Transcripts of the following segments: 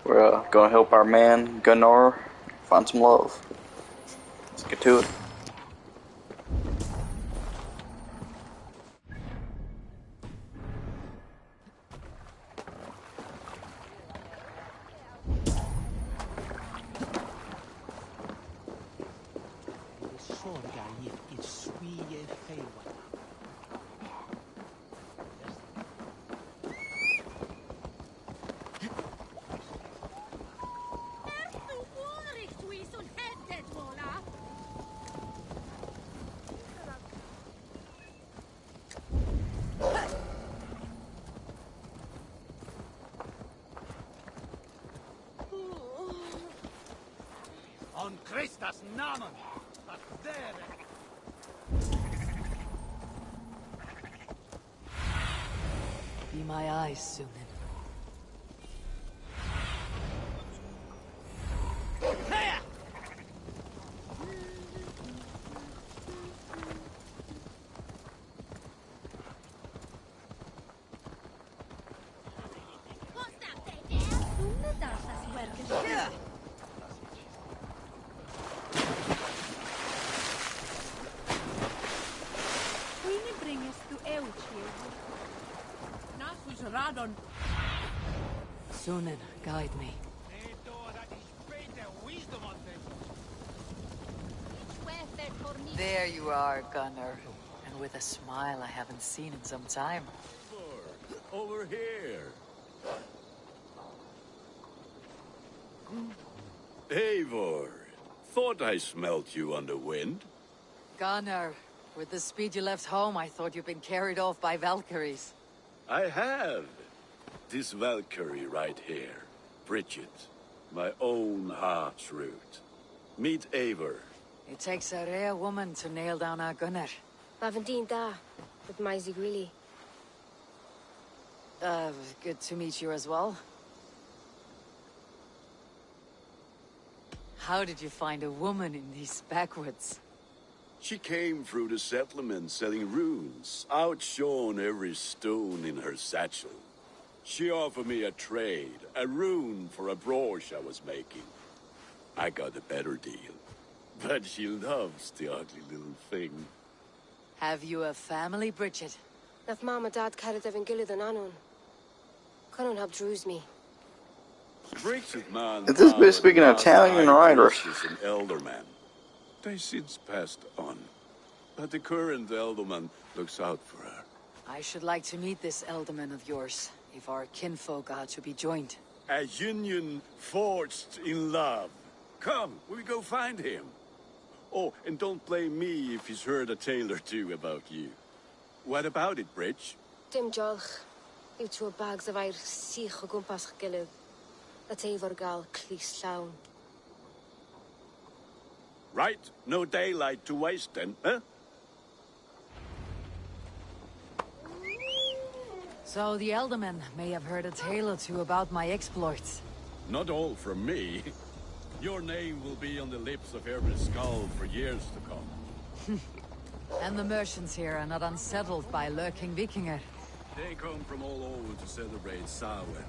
We're gonna help our man Gunnar find some love. Let's get to it. On Christus Namen! Be my eyes, Sunan. Sunan, guide me. There you are, Gunnar. And with a smile I haven't seen in some time. Over here. Eivor, thought I smelt you on the wind. Gunnar, with the speed you left home, I thought you'd been carried off by Valkyries. I have. This Valkyrie right here. Bridget. My own heart's root. Meet Eivor. It takes a rare woman to nail down our Gunnar. Bavendine da, with Maisy Grilly. Good to meet you as well. How did you find a woman in these backwoods? She came through the settlement selling runes, outshone every stone in her satchel. She offered me a trade, a rune for a brooch I was making. I got a better deal. But she loves the ugly little thing. Have you a family, Bridget? Naf mama dad carried Evan Gillid and Anon. Canon have drews me. Bridget man. Is this bitch speaking Italian or Irish? Is an elderman. They since passed on. But the current elderman looks out for her. I should like to meet this elderman of yours, if our kinfolk are to be joined. A union forged in love. Come, we go find him. Oh, and don't blame me if he's heard a tale or two about you. What about it, Bridge? Dim jolch. You two bags of air sich o gwmpas gilydd. A Eivor gal clis llawn. Right, no daylight to waste then, huh? So the elderman may have heard a tale or two about my exploits. Not all from me. Your name will be on the lips of every skull for years to come. And the merchants here are not unsettled by lurking Vikinger. They come from all over to celebrate Samhain.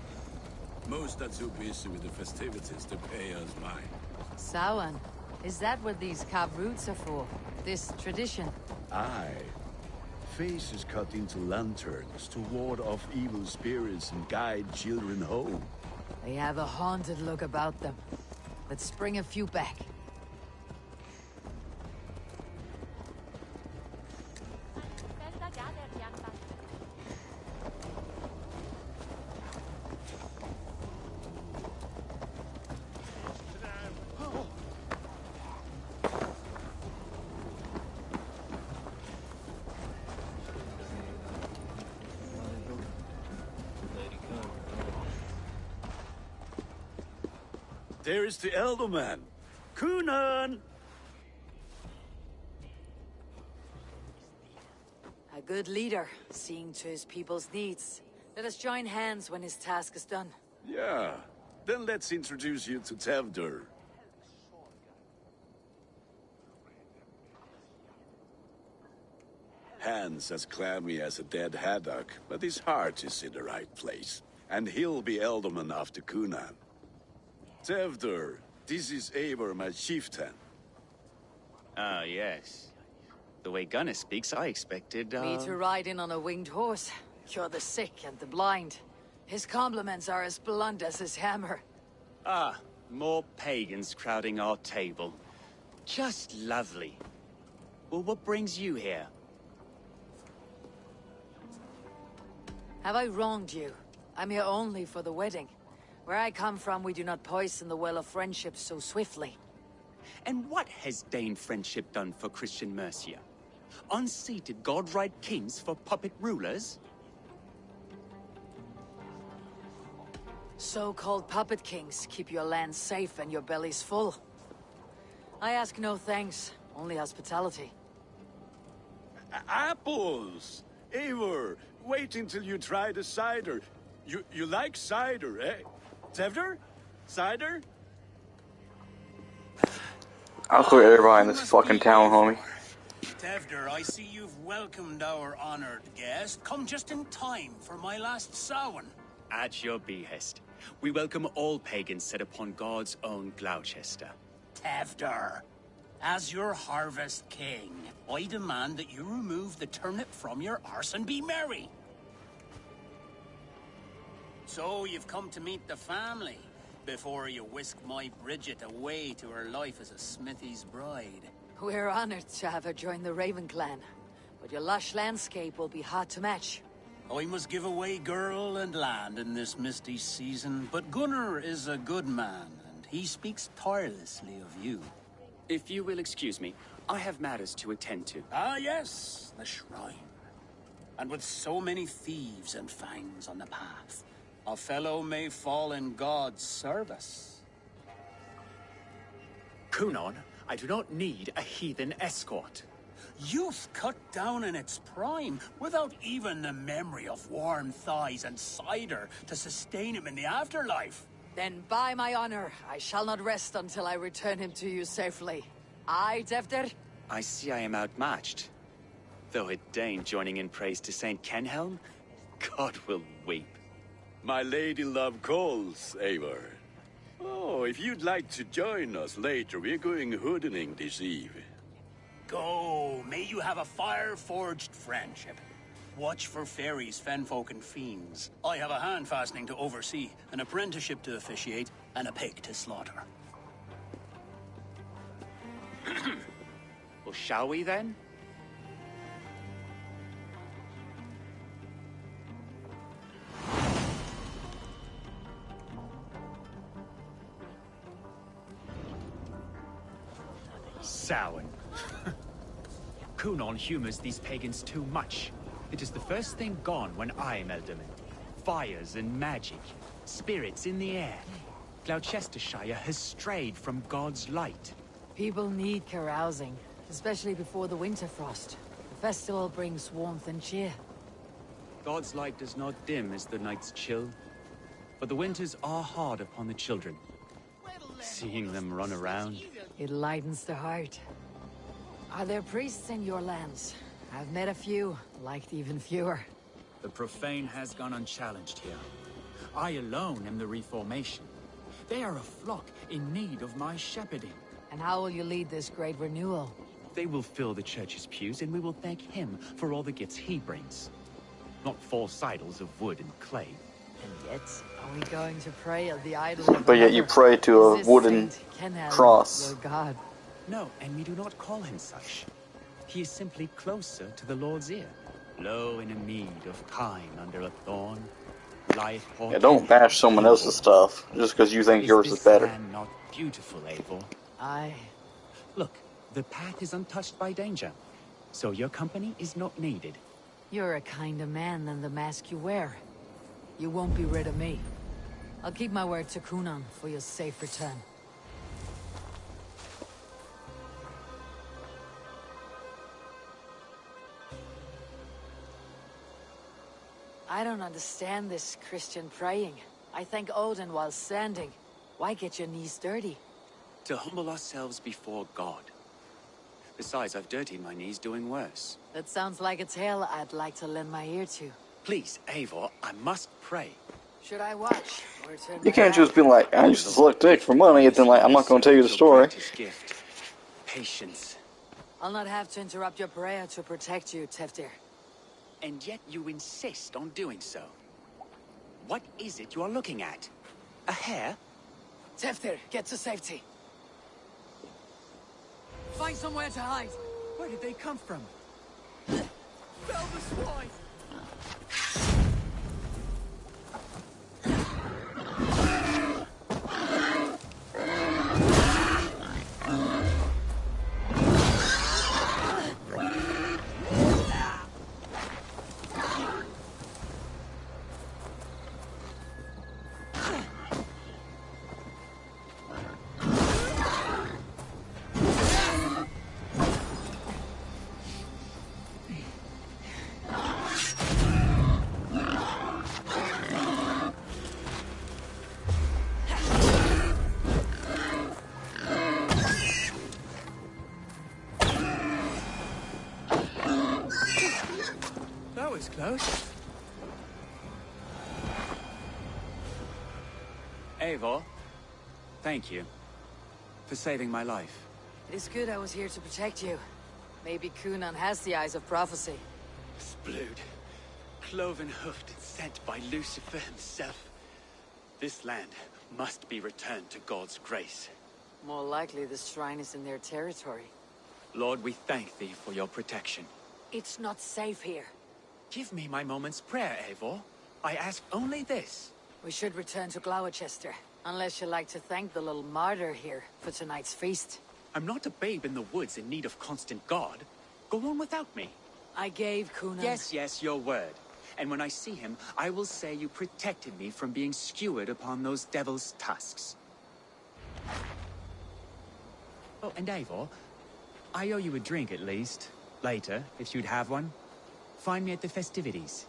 Most are too busy with the festivities to pay us mind. Samhain? Is that what these carved roots are for? This tradition? Aye. Faces cut into lanterns to ward off evil spirits and guide children home. They have a haunted look about them. Let's bring a few back. There is the Elderman. Kunan! A good leader, seeing to his people's needs. Let us join hands when his task is done. Yeah. Then let's introduce you to Tevdur. Hands as clammy as a dead haddock, but his heart is in the right place. And he'll be Elderman after Kunan. Tevder, this is Eivor, my chieftain. Ah, yes. The way Gunnar speaks, I expected, Me to ride in on a winged horse, cure the sick and the blind. His compliments are as blunt as his hammer. Ah, more pagans crowding our table. Just lovely. Well, what brings you here? Have I wronged you? I'm here only for the wedding. Where I come from, we do not poison the well of friendship so swiftly. And what has Dane friendship done for Christian Mercia? Unseated godright kings for puppet rulers? So-called puppet kings keep your lands safe and your bellies full. I ask no thanks, only hospitality. Apples! Eivor, wait until you try the cider. You like cider, eh? Tevder? Cider? I'll clear everybody in this fucking town, homie. Tevder, I see you've welcomed our honored guest. Come just in time for my last Samhain. At your behest. We welcome all pagans set upon God's own Gloucester. Tevder, as your harvest king, I demand that you remove the turnip from your arse and be merry. So you've come to meet the family, before you whisk my Bridget away to her life as a smithy's bride. We're honored to have her join the Raven clan, but your lush landscape will be hard to match. I must give away girl and land in this misty season, but Gunnar is a good man, and he speaks tirelessly of you. If you will excuse me, I have matters to attend to. Ah, yes, the shrine. And with so many thieves and fangs on the path, a fellow may fall in God's service. Kunon, I do not need a heathen escort. Youth cut down in its prime, without even the memory of warm thighs and cider to sustain him in the afterlife. Then by my honor, I shall not rest until I return him to you safely. Aye, Tevder? I see I am outmatched. Though a Dane joining in praise to Saint Kenhelm, God will weep. My lady love calls, Eivor. Oh, if you'd like to join us later, we're going hoodening this eve. Go, may you have a fire-forged friendship. Watch for fairies, fenfolk, and fiends. I have a hand fastening to oversee, an apprenticeship to officiate, and a pig to slaughter. Well, shall we then? Samhain. Kunon humors these pagans too much. It is the first thing gone when I am Elderman. Fires and magic, spirits in the air. Gloucestershire has strayed from God's light. People need carousing, especially before the winter frost. The festival brings warmth and cheer. God's light does not dim as the nights chill, but the winters are hard upon the children. Seeing them run around. It lightens the heart. Are there priests in your lands? I've met a few, liked even fewer. The profane has gone unchallenged here. I alone am the reformation. They are a flock in need of my shepherding. And how will you lead this great renewal? They will fill the church's pews, and we will thank him for all the gifts he brings. Not false idols of wood and clay. And yet, are we going to pray at the idol of But yet you another? pray to a Is this wooden Saint Kenhelm cross. your god? No, and we do not call him such. He is simply closer to the Lord's ear. Low in a mead of kine under a thorn, lieth Yeah, don't bash someone else's stuff just because you think yours is better. Land not beautiful, Eivor? Aye. Look, the path is untouched by danger, so your company is not needed. You're a kinder man than the mask you wear. You won't be rid of me. I'll keep my word to Kunon for your safe return. I don't understand this Christian praying. I thank Odin while standing. Why get your knees dirty? To humble ourselves before God. Besides, I've dirtied my knees doing worse. That sounds like a tale I'd like to lend my ear to. Please, Eivor, I must pray. Should I watch or turn You my can't back? just be like, I just look dick for money, and then like, I'm not going to tell you the Your story. greatest gift. Patience. I'll not have to interrupt your prayer to protect you, Teftir. And yet you insist on doing so. What is it you are looking at? A hare? Teftir, get to safety. Find somewhere to hide. Where did they come from? Fell the swine! That was close. Eivor, thank you for saving my life. It is good I was here to protect you. Maybe Kunan has the eyes of prophecy. Splood, cloven-hoofed and sent by Lucifer himself. This land must be returned to God's grace. More likely the shrine is in their territory. Lord, we thank thee for your protection. It's not safe here. Give me my moment's prayer, Eivor. I ask only this. We should return to Gloucester, unless you'd like to thank the little martyr here for tonight's feast. I'm not a babe in the woods in need of constant guard. Go on without me. I gave Kunan... Yes, your word. And when I see him, I will say you protected me from being skewered upon those devil's tusks. Oh, and Eivor, I owe you a drink at least. Later, if you'd have one. Find me at the festivities.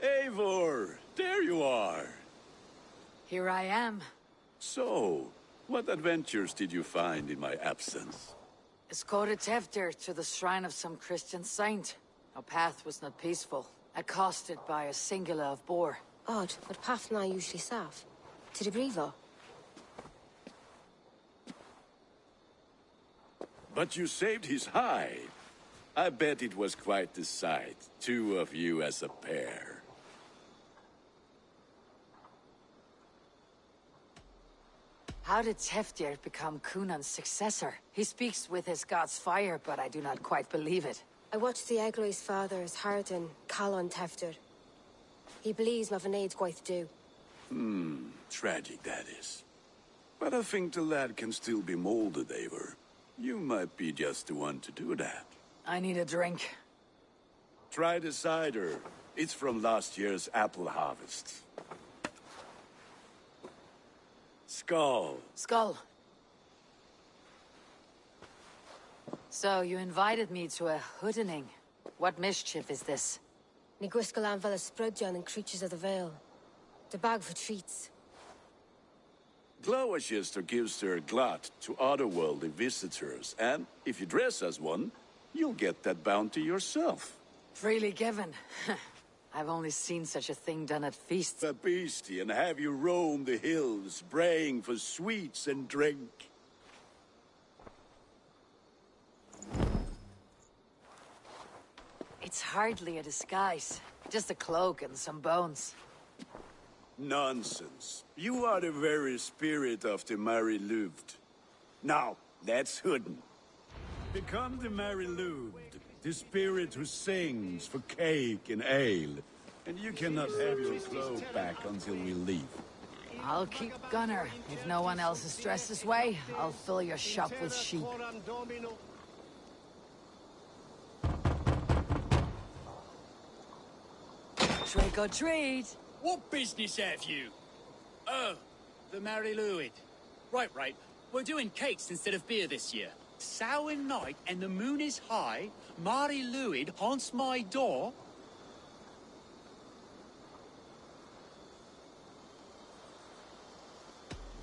Eivor, there you are. Here I am. So, what adventures did you find in my absence? Escorted Teftir to the shrine of some Christian saint. Our path was not peaceful, accosted by a singular of boar. Odd, but path na usually safe. To the Brivo. But you saved his hide. I bet it was quite the sight, two of you as a pair. How did Teftir become Kunan's successor? He speaks with his god's fire, but I do not quite believe it. I watched the Egloi's father's Harden call on Teftir. He believes Mavanade quite do. Tragic that is. But I think the lad can still be molded, Eivor. You might be just the one to do that. I need a drink. Try the cider. It's from last year's apple harvest. Skull. Skull. So, you invited me to a hoodening. What mischief is this? Ni gwisgal anfel ysbrydion and creatures of the Vale. The bag for treats. Gloucester gives their glut to otherworldly visitors, and if you dress as one, you'll get that bounty yourself. Freely given. I've only seen such a thing done at feasts. A beastie, and have you roam the hills, braying for sweets and drink. It's hardly a disguise. Just a cloak and some bones. Nonsense. You are the very spirit of the Mary Louved. Now, that's hidden. Become the Mary Louved, the spirit who sings for cake and ale. And you cannot have your cloak back until we leave. I'll keep Gunnar. If no one else is dressed this way, I'll fill your shop with sheep. Trick or treat! What business have you? Oh, the Mary Louid. Right. We're doing cakes instead of beer this year. Samhain night and the moon is high. Mary Louid haunts my door.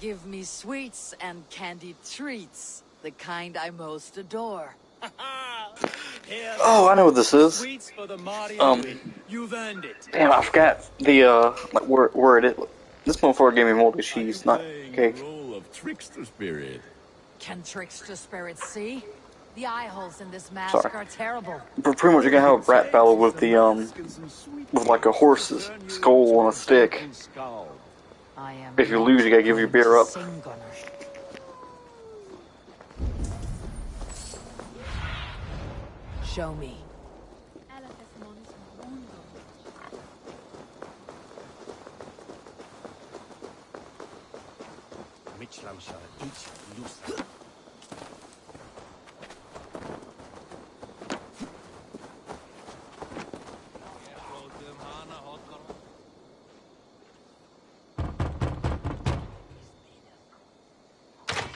Give me sweets and candied treats. The kind I most adore. Oh, I know what this is. Sweets for the Mary Louid. You've earned it. Damn, I forgot the like where it is. This motherfucker gave me moldy cheese, not cake. The role of trickster spirit. Can trickster spirits see? The eye holes in this mask Sorry. are terrible. But pretty much you can have a rap battle with the with like a horse's skull on a stick. I am. If you lose, you gotta give your beer up. Sing Gunnar. Show me.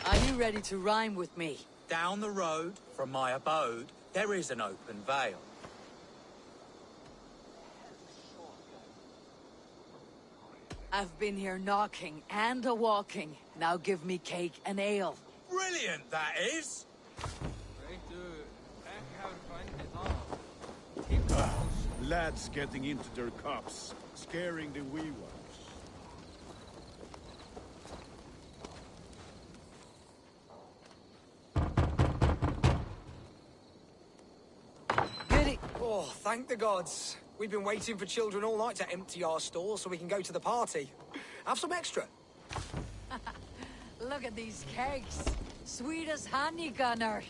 Are you ready to rhyme with me? Down the road from my abode, there is an open vale. I've been here knocking and a-walking. Now give me cake and ale. Brilliant, that is! Lads getting into their cups, scaring the wee ones. Goody. Oh, thank the gods. We've been waiting for children all night to empty our stores so we can go to the party. Have some extra. Look at these cakes. Sweet as honey, Gunnar.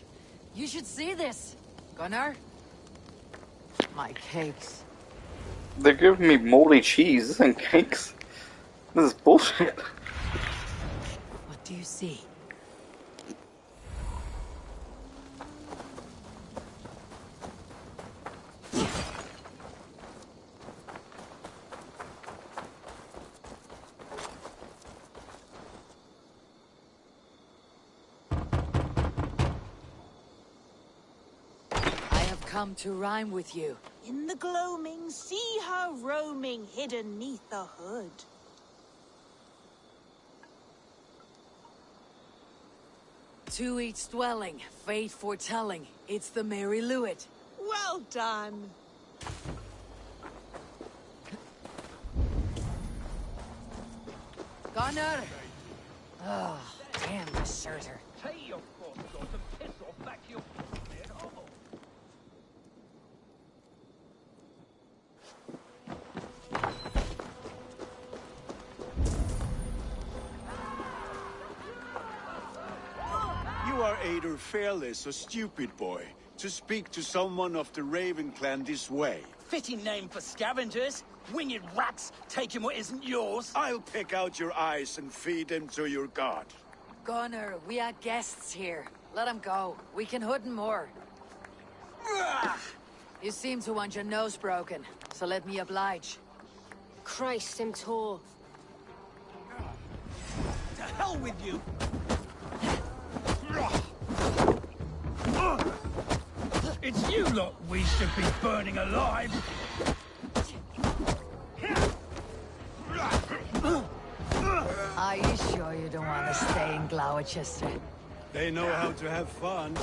You should see this. Gunnar? My cakes. They're giving me moldy cheese. This ain't cakes. This is bullshit. What do you see? Come to rhyme with you. In the gloaming, see her roaming, hidden neath the hood. To each dwelling, fate foretelling, it's the Mary Louid. Well done. Gunnar! Oh, damn deserter. You are either fearless or stupid, boy, to speak to someone of the Raven clan this way. Fitting name for scavengers. Winged rats taking what isn't yours. I'll pick out your eyes and feed them to your god. Gunnar, we are guests here. Let them go. We can hood more. You seem to want your nose broken, so let me oblige. Christ, I'm tall. To hell with you. It's you lot we should be burning alive. Are you sure you don't want to stay in Gloucester? They know how to have fun.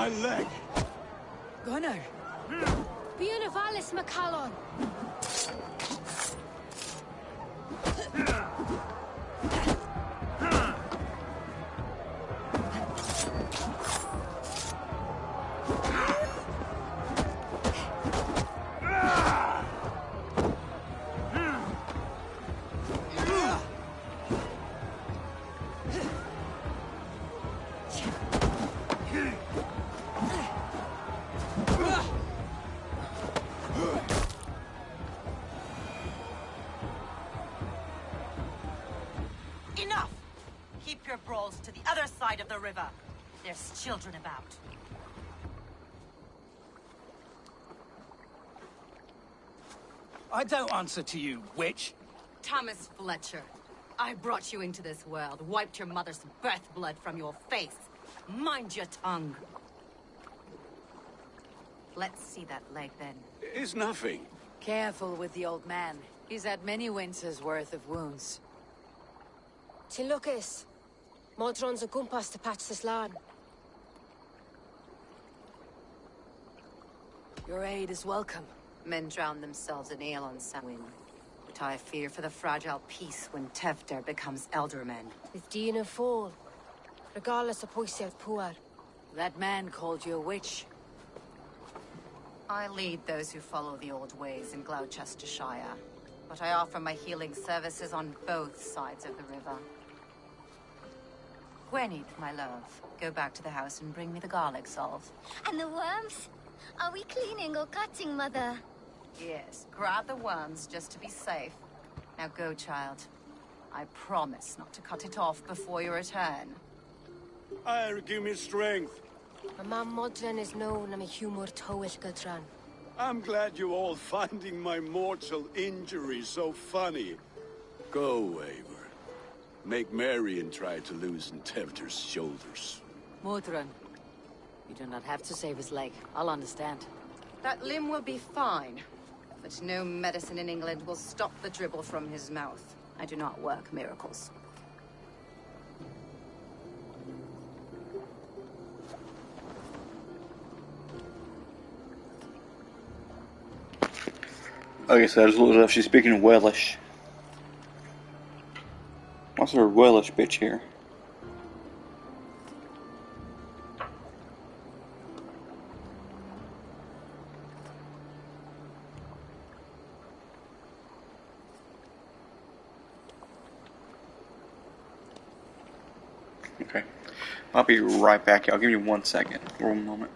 my leg! Gunnar! Bíonavalis Macallon! Enough! Keep your brawls to the other side of the river. There's children about. I don't answer to you, witch. Thomas Fletcher, I brought you into this world, wiped your mother's birth blood from your face. Mind your tongue. Let's see that leg, then. It's nothing. Careful with the old man. He's had many winters' worth of wounds. Tilukis. Modron's a gumpas to patch this land. Your aid is welcome. Men drown themselves in ale on Samhain. But I fear for the fragile peace when Tevder becomes eldermen. With Dean and Fall. Regardless of Poisier Puar. That man called you a witch. I lead those who follow the old ways in Gloucestershire, but I offer my healing services on both sides of the river. Gwenny, my love, go back to the house and bring me the garlic salve. And the worms? Are we cleaning or cutting, Mother? Yes, grab the worms just to be safe. Now go, child. I promise not to cut it off before your return. Give me strength. My mam Modron is known am a humor towish Gudran. I'm glad you all finding my mortal injury so funny. Go, Eivor. Make merry and try to loosen Tevder's shoulders. Modron, you do not have to save his leg. I'll understand. That limb will be fine, but no medicine in England will stop the dribble from his mouth. I do not work miracles. Okay, so I just looked it up. She's speaking Welsh. What's her Welsh bitch here? Okay. I'll be right back. I'll give you 1 second. 1 moment.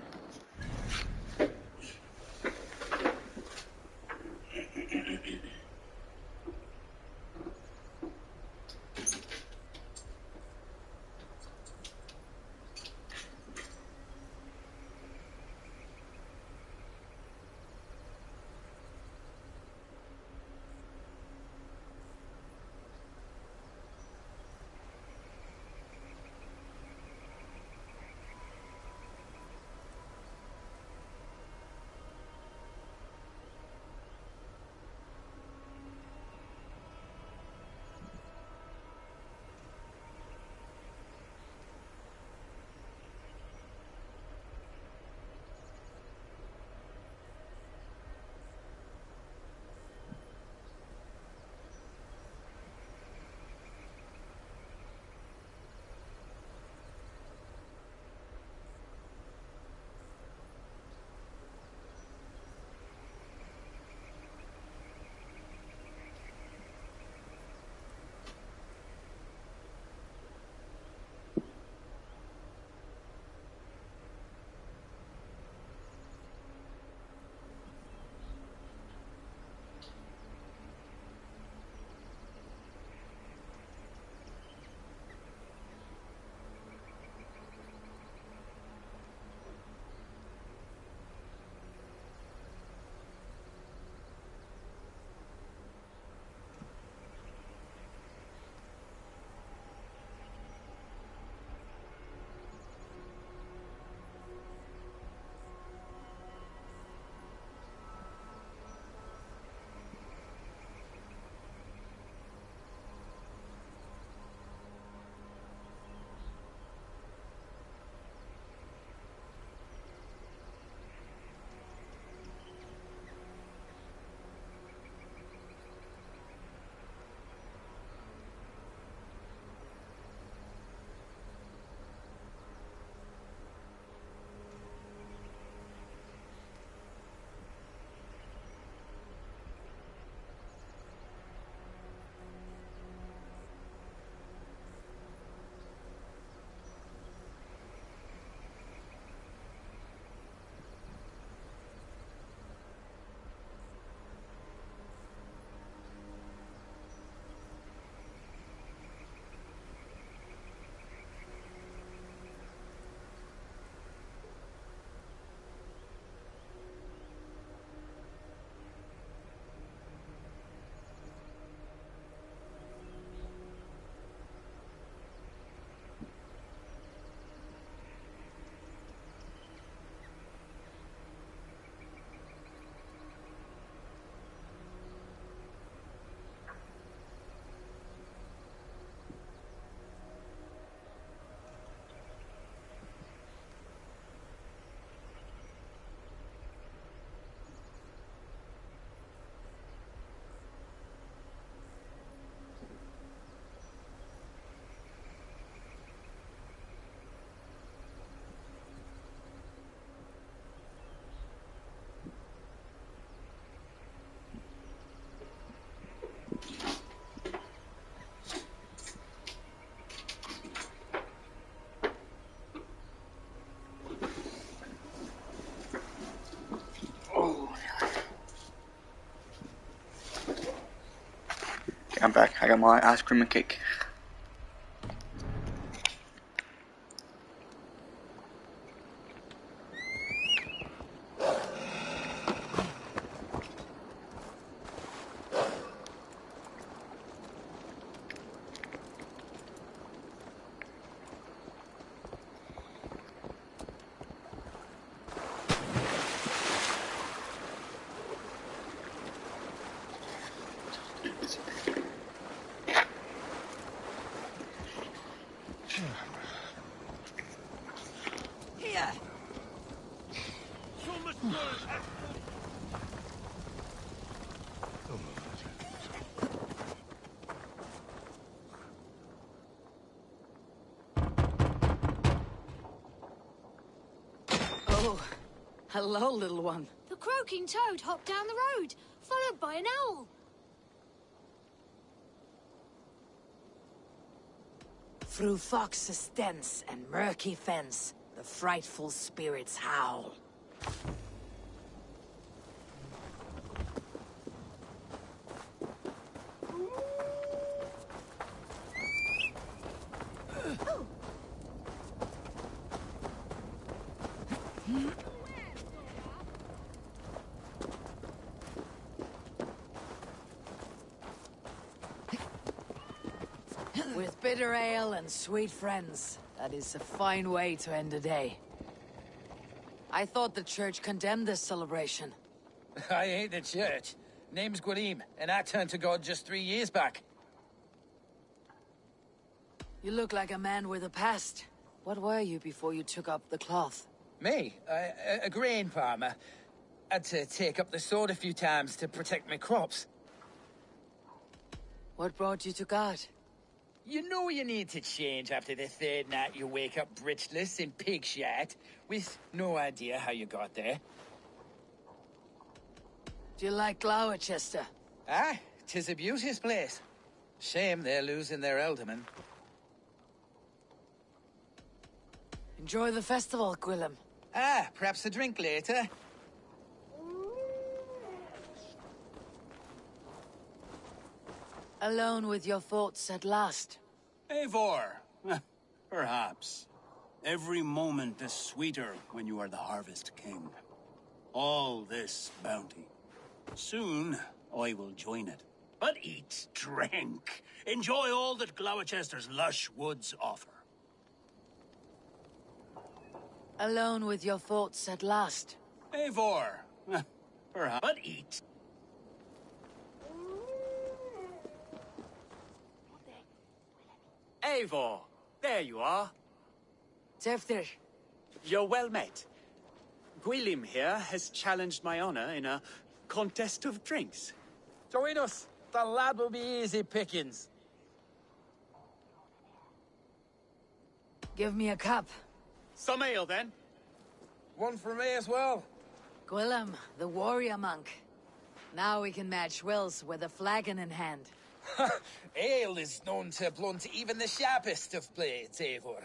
Okay, I'm back. I got my ice cream and cake. Here! Oh, hello, little one. The croaking toad hopped down the road, followed by an owl. Through fox's dense and murky fence, the frightful spirits howl. With bitter ale and sweet friends, that is a fine way to end a day. I thought the church condemned this celebration. I ain't the church. Name's Gwarim, and I turned to God just 3 years back. You look like a man with a past. What were you before you took up the cloth? Me? A grain farmer. Had to take up the sword a few times to protect my crops. What brought you to God? You know you need to change after the third night you wake up britchless in pig shat, with no idea how you got there. Do you like Gloucester? Ah, 'tis a beauteous place. Shame they're losing their alderman. Enjoy the festival, Gwillem. Ah, perhaps a drink later. Alone with your thoughts at last. Eivor, perhaps. Every moment is sweeter when you are the Harvest King. All this bounty. Soon, I will join it. But eat, drink, enjoy all that Gloucester's lush woods offer. Alone with your thoughts at last. Eivor, perhaps. But eat. Eivor, there you are. Teftir. You're well met. Gwilym here has challenged my honor in a contest of drinks. Join us. The lad will be easy pickings. Give me a cup. Some ale, then. One for me as well. Gwillem, the warrior monk. Now we can match wills with a flagon in hand. Ale is known to blunt even the sharpest of blades, Eivor.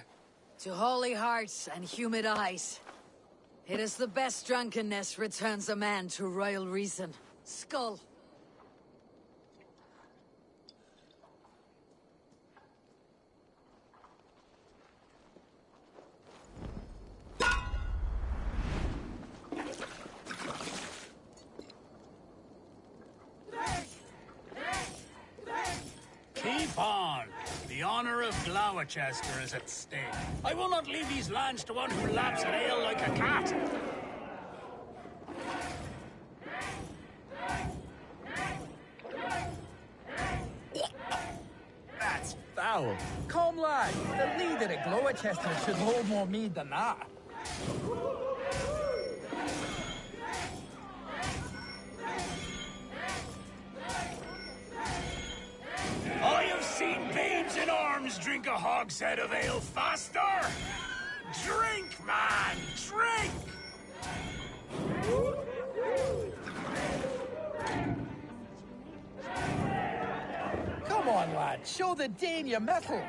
To holy hearts and humid eyes. It is the best drunkenness returns a man to royal reason. Skull. Keep on. The honor of Gloucester is at stake. I will not leave these lands to one who laps at ale like a cat. That's foul. Come, lad. The leader of Gloucester should hold more mead than that. I have seen babes in arms drink a hogshead of ale faster. Drink, man, drink! Come on, lad. Show the Dane your mettle.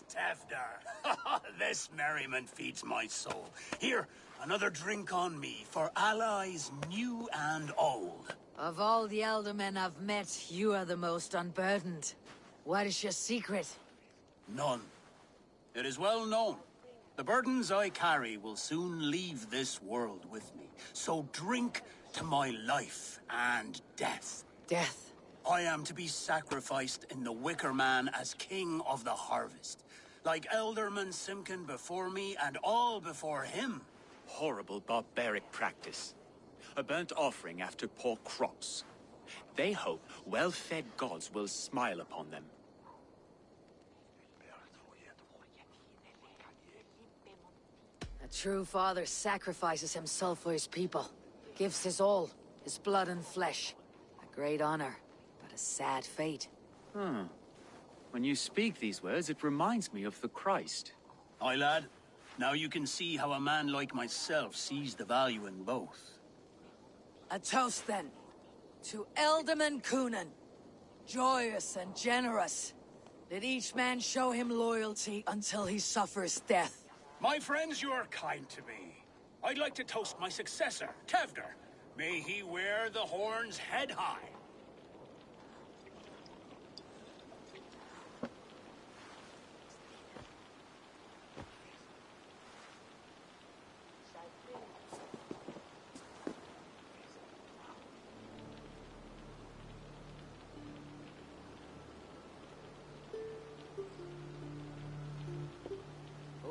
Tefder. This merriment feeds my soul. Here, another drink on me for allies new and old. Of all the elder men I've met, you are the most unburdened. What is your secret? None. It is well known. The burdens I carry will soon leave this world with me. So drink to my life and death. Death? I am to be sacrificed in the Wicker Man as king of the harvest. Like Elderman Simkin before me and all before him. Horrible barbaric practice. A burnt offering after poor crops. They hope well-fed gods will smile upon them. A true father sacrifices himself for his people. Gives his all, his blood and flesh. A great honor, but a sad fate. When you speak these words, it reminds me of the Christ. Aye, lad. Now you can see how a man like myself sees the value in both. A toast, then, to Elderman Coonan. Joyous and generous. Let each man show him loyalty until he suffers death. My friends, you are kind to me. I'd like to toast my successor, Tevder. May he wear the horns head high.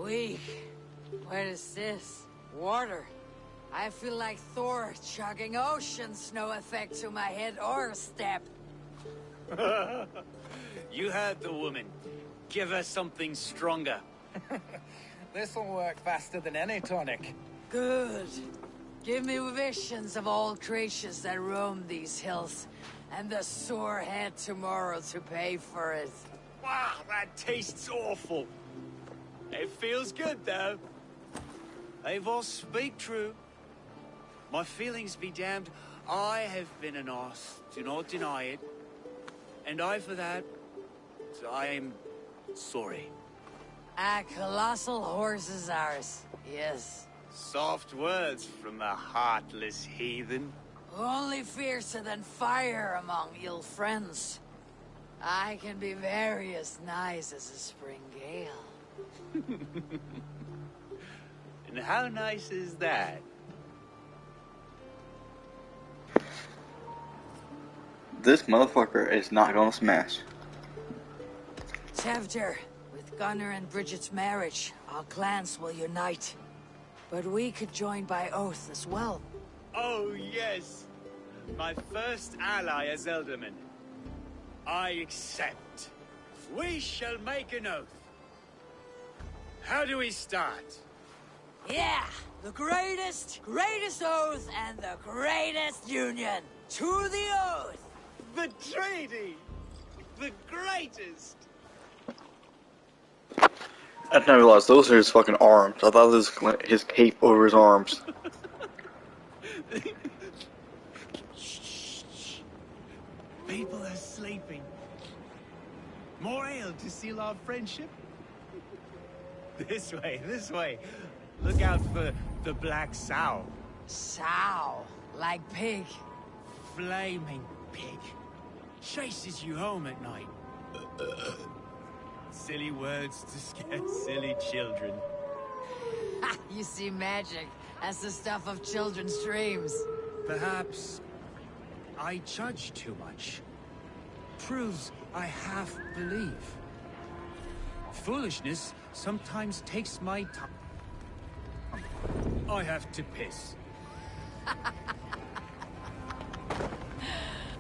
Weak. What is this? Water. I feel like Thor chugging ocean snow effect to my head or step. You heard the woman. Give her something stronger. This'll work faster than any tonic. Good. Give me visions of all creatures that roam these hills, and the sore head tomorrow to pay for it. Wow, that tastes awful. It feels good, though. Eivor, speak true. My feelings be damned. I have been an arse, do not deny it. And I, for that, I am sorry. A colossal horse is ours, yes. Soft words from a heartless heathen. Only fiercer than fire among ill friends. I can be very as nice as a spring gale. And how nice is that? This motherfucker is not gonna smash. Tevder, with Gunnar and Bridget's marriage, our clans will unite. But we could join by oath as well. Oh, yes. My first ally as Elderman. I accept. We shall make an oath. How do we start? Yeah! The greatest oath and the greatest union! To the oath! The treaty! The greatest! I didn't realize those are his fucking arms. I thought this was his cape over his arms. Shh. People are sleeping. More ale to seal our friendship? This way. Look out for the black sow. Sow. Like pig. Flaming pig. Chases you home at night. Silly words to scare silly children. You see magic as the stuff of children's dreams. Perhaps I judge too much. Proves I half believe. Foolishness sometimes takes my time. I have to piss.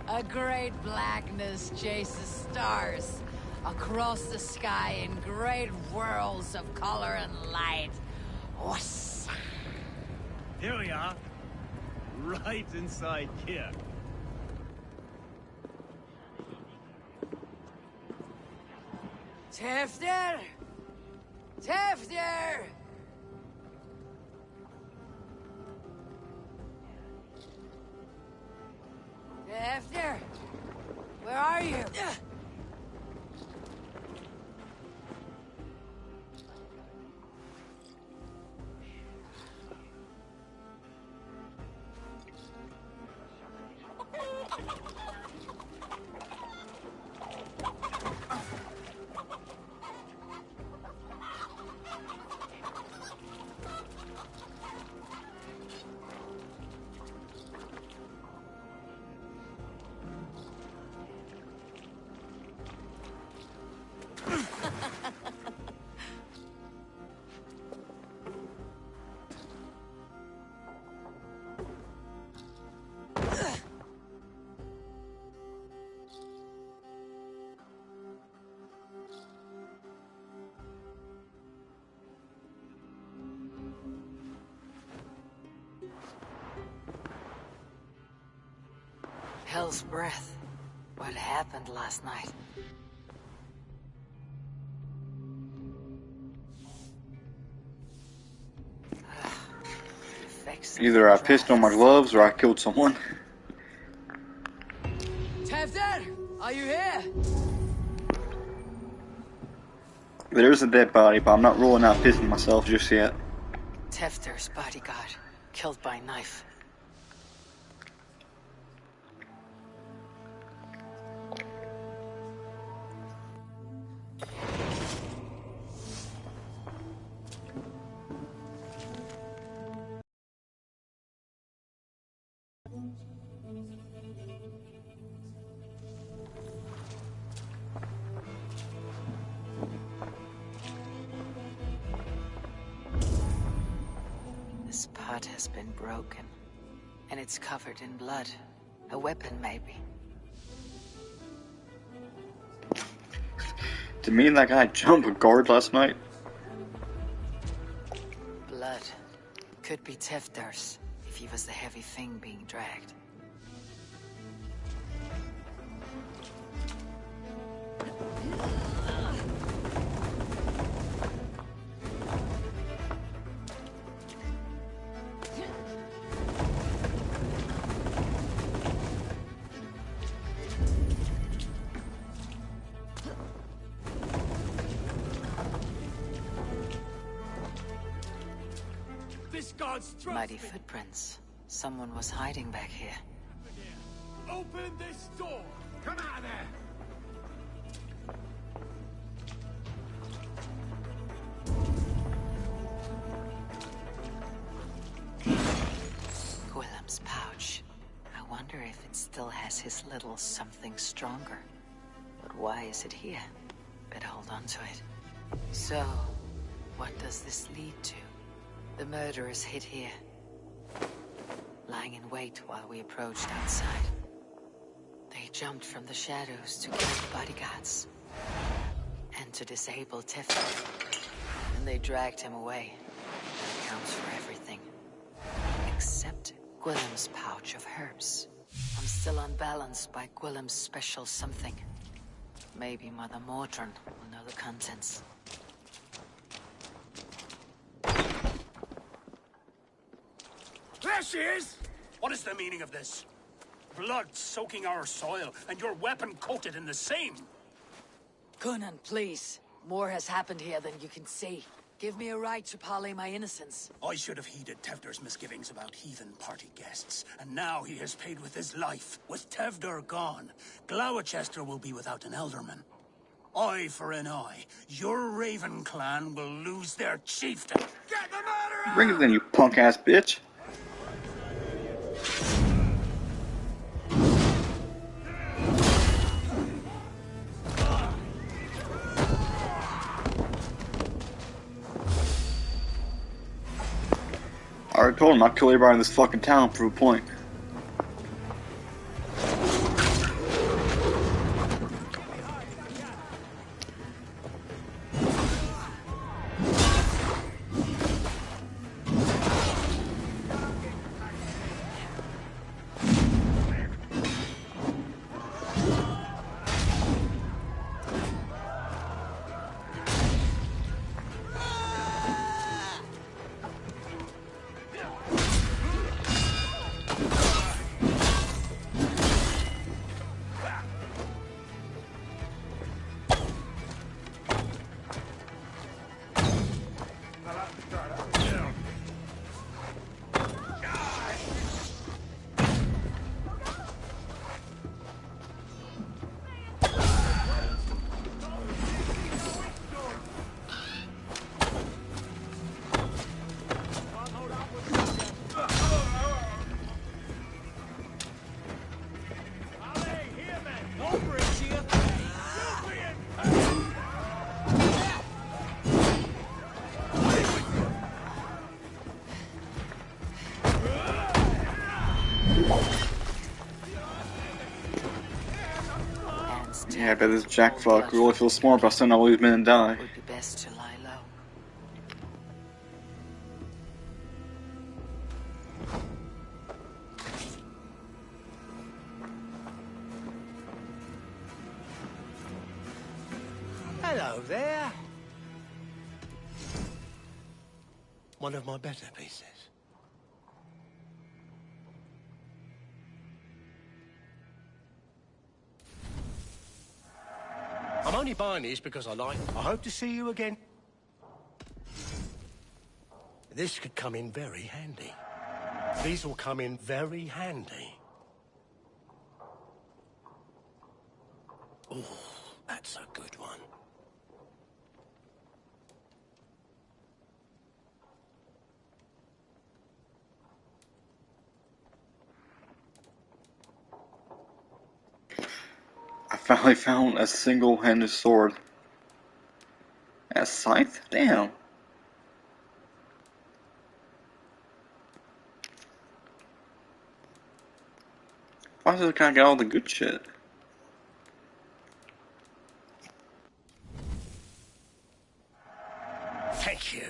A great blackness chases stars across the sky in great whirls of color and light. Whoosh. Here we are. Right inside here. Tefder! Tefder! Tefder! Where are you? Hell's breath. What happened last night? Either I pissed on my gloves or I killed someone. Tevder, are you here? There's a dead body, but I'm not ruling out pissing myself just yet. Tevder's bodyguard, killed by knife. This pot has been broken, and it's covered in blood. A weapon, maybe. To me, that guy jumped a guard last night. Blood. Could be Tevder's, if he was the heavy thing being dragged. Muddy footprints. Someone was hiding back here. Open this door! Come out of there! Gwillem's pouch. I wonder if it still has his little something stronger. But why is it here? Better hold on to it. So, what does this lead to? The murderers hid here, lying in wait while we approached outside. They jumped from the shadows to kill the bodyguards and to disable Tefter. And they dragged him away. That accounts for everything. Except Gwillem's pouch of herbs. I'm still unbalanced by Gwillem's special something. Maybe Mother Mordrin will know the contents. There she is! What is the meaning of this? Blood soaking our soil, and your weapon coated in the same! Coonan, please. More has happened here than you can see. Give me a right to parley my innocence. I should have heeded Tevder's misgivings about heathen party guests, and now he has paid with his life. With Tevder gone, Gloucester will be without an elderman. Eye for an eye. Your Raven clan will lose their chieftain. Get the murderer! Bring it in, you punk-ass bitch. I already told him I'd kill everybody in this fucking town for a point. Yeah, I bet this jackfuck really feels smart about sending all these men and die. Would be best to lie low. Hello there. One of my better pieces. I'm only buying these because I like them. I hope to see you again. This could come in very handy. These will come in very handy. Oh, that's a good one. I finally found a single-handed sword. A scythe? Damn. Why does it kind of get all the good shit? Thank you.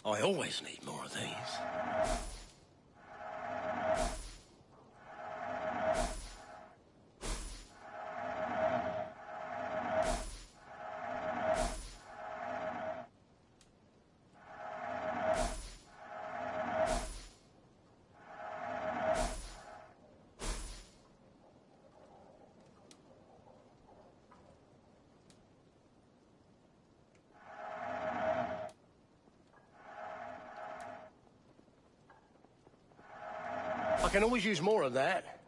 I always need more of these. I can always use more of that.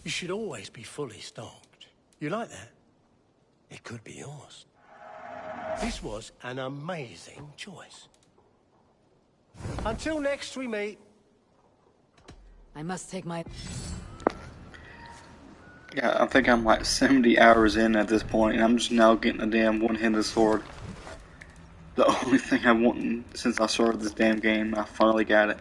You should always be fully stocked. You like that? It could be yours. This was an amazing choice. Until next we meet. I must take my... Yeah, I think I'm like 70 hours in at this point, and I'm just now getting a damn one-handed sword. The only thing I want since I started this damn game, I finally got it.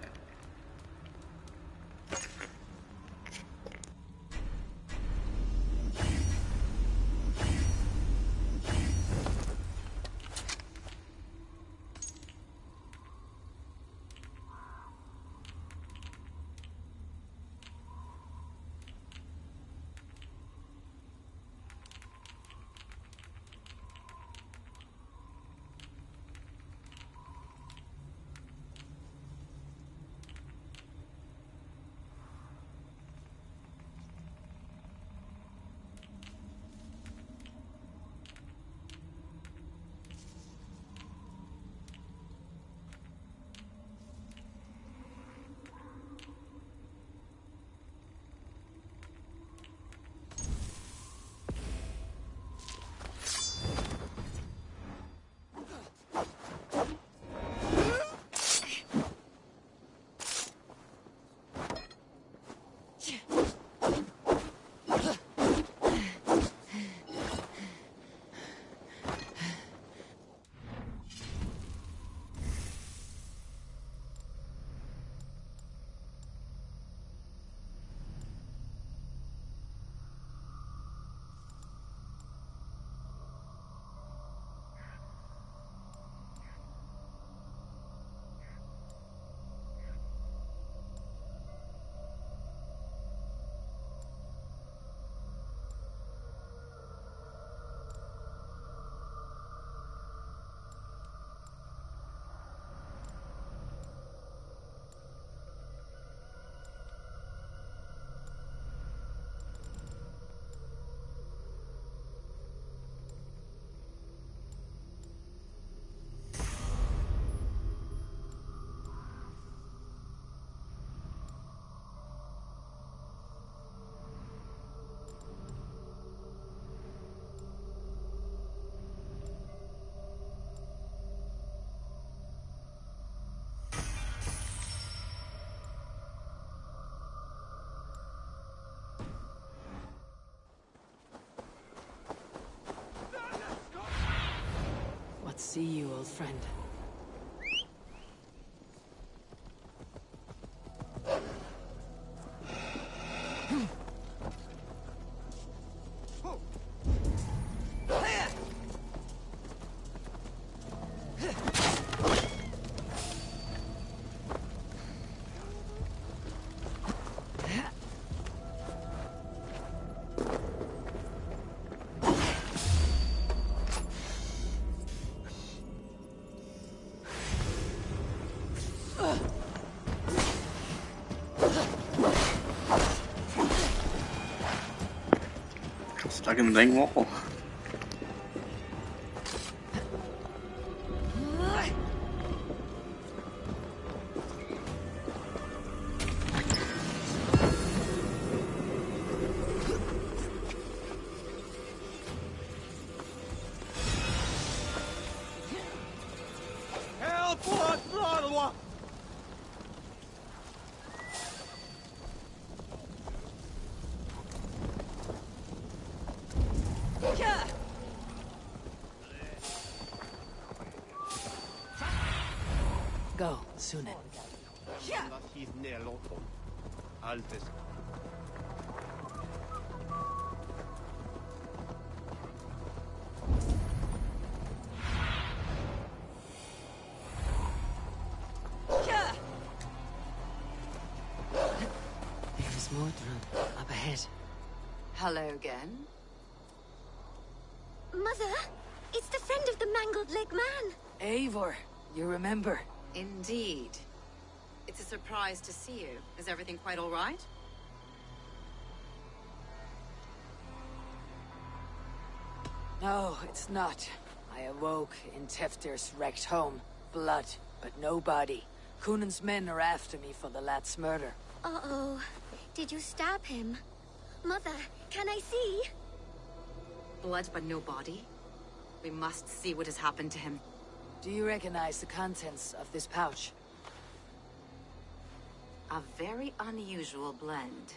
What see you, old friend? Stuck in the dang wall. Go, Sunan. There's Mordred up ahead. Hello again. Mother, it's the friend of the mangled leg man. Eivor, you remember? Indeed. It's a surprise to see you. Is everything quite all right? No, it's not. I awoke in Teftir's wrecked home. Blood, but no body. Cunan's men are after me for the lad's murder. Uh-oh. Did you stab him? Mother, can I see? Blood but no body? We must see what has happened to him. Do you recognize the contents of this pouch? A very unusual blend.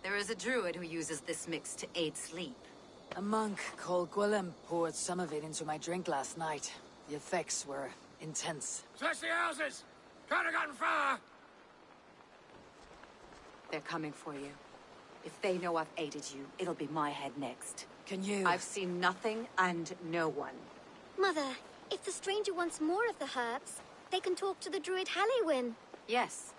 There is a druid who uses this mix to aid sleep. A monk called Gwillem poured some of it into my drink last night. The effects were intense. Search the houses! Can't have gotten far! They're coming for you. If they know I've aided you, it'll be my head next. Can you? I've seen nothing and no one. Mother, if the stranger wants more of the herbs, they can talk to the druid Halewyn. Yes.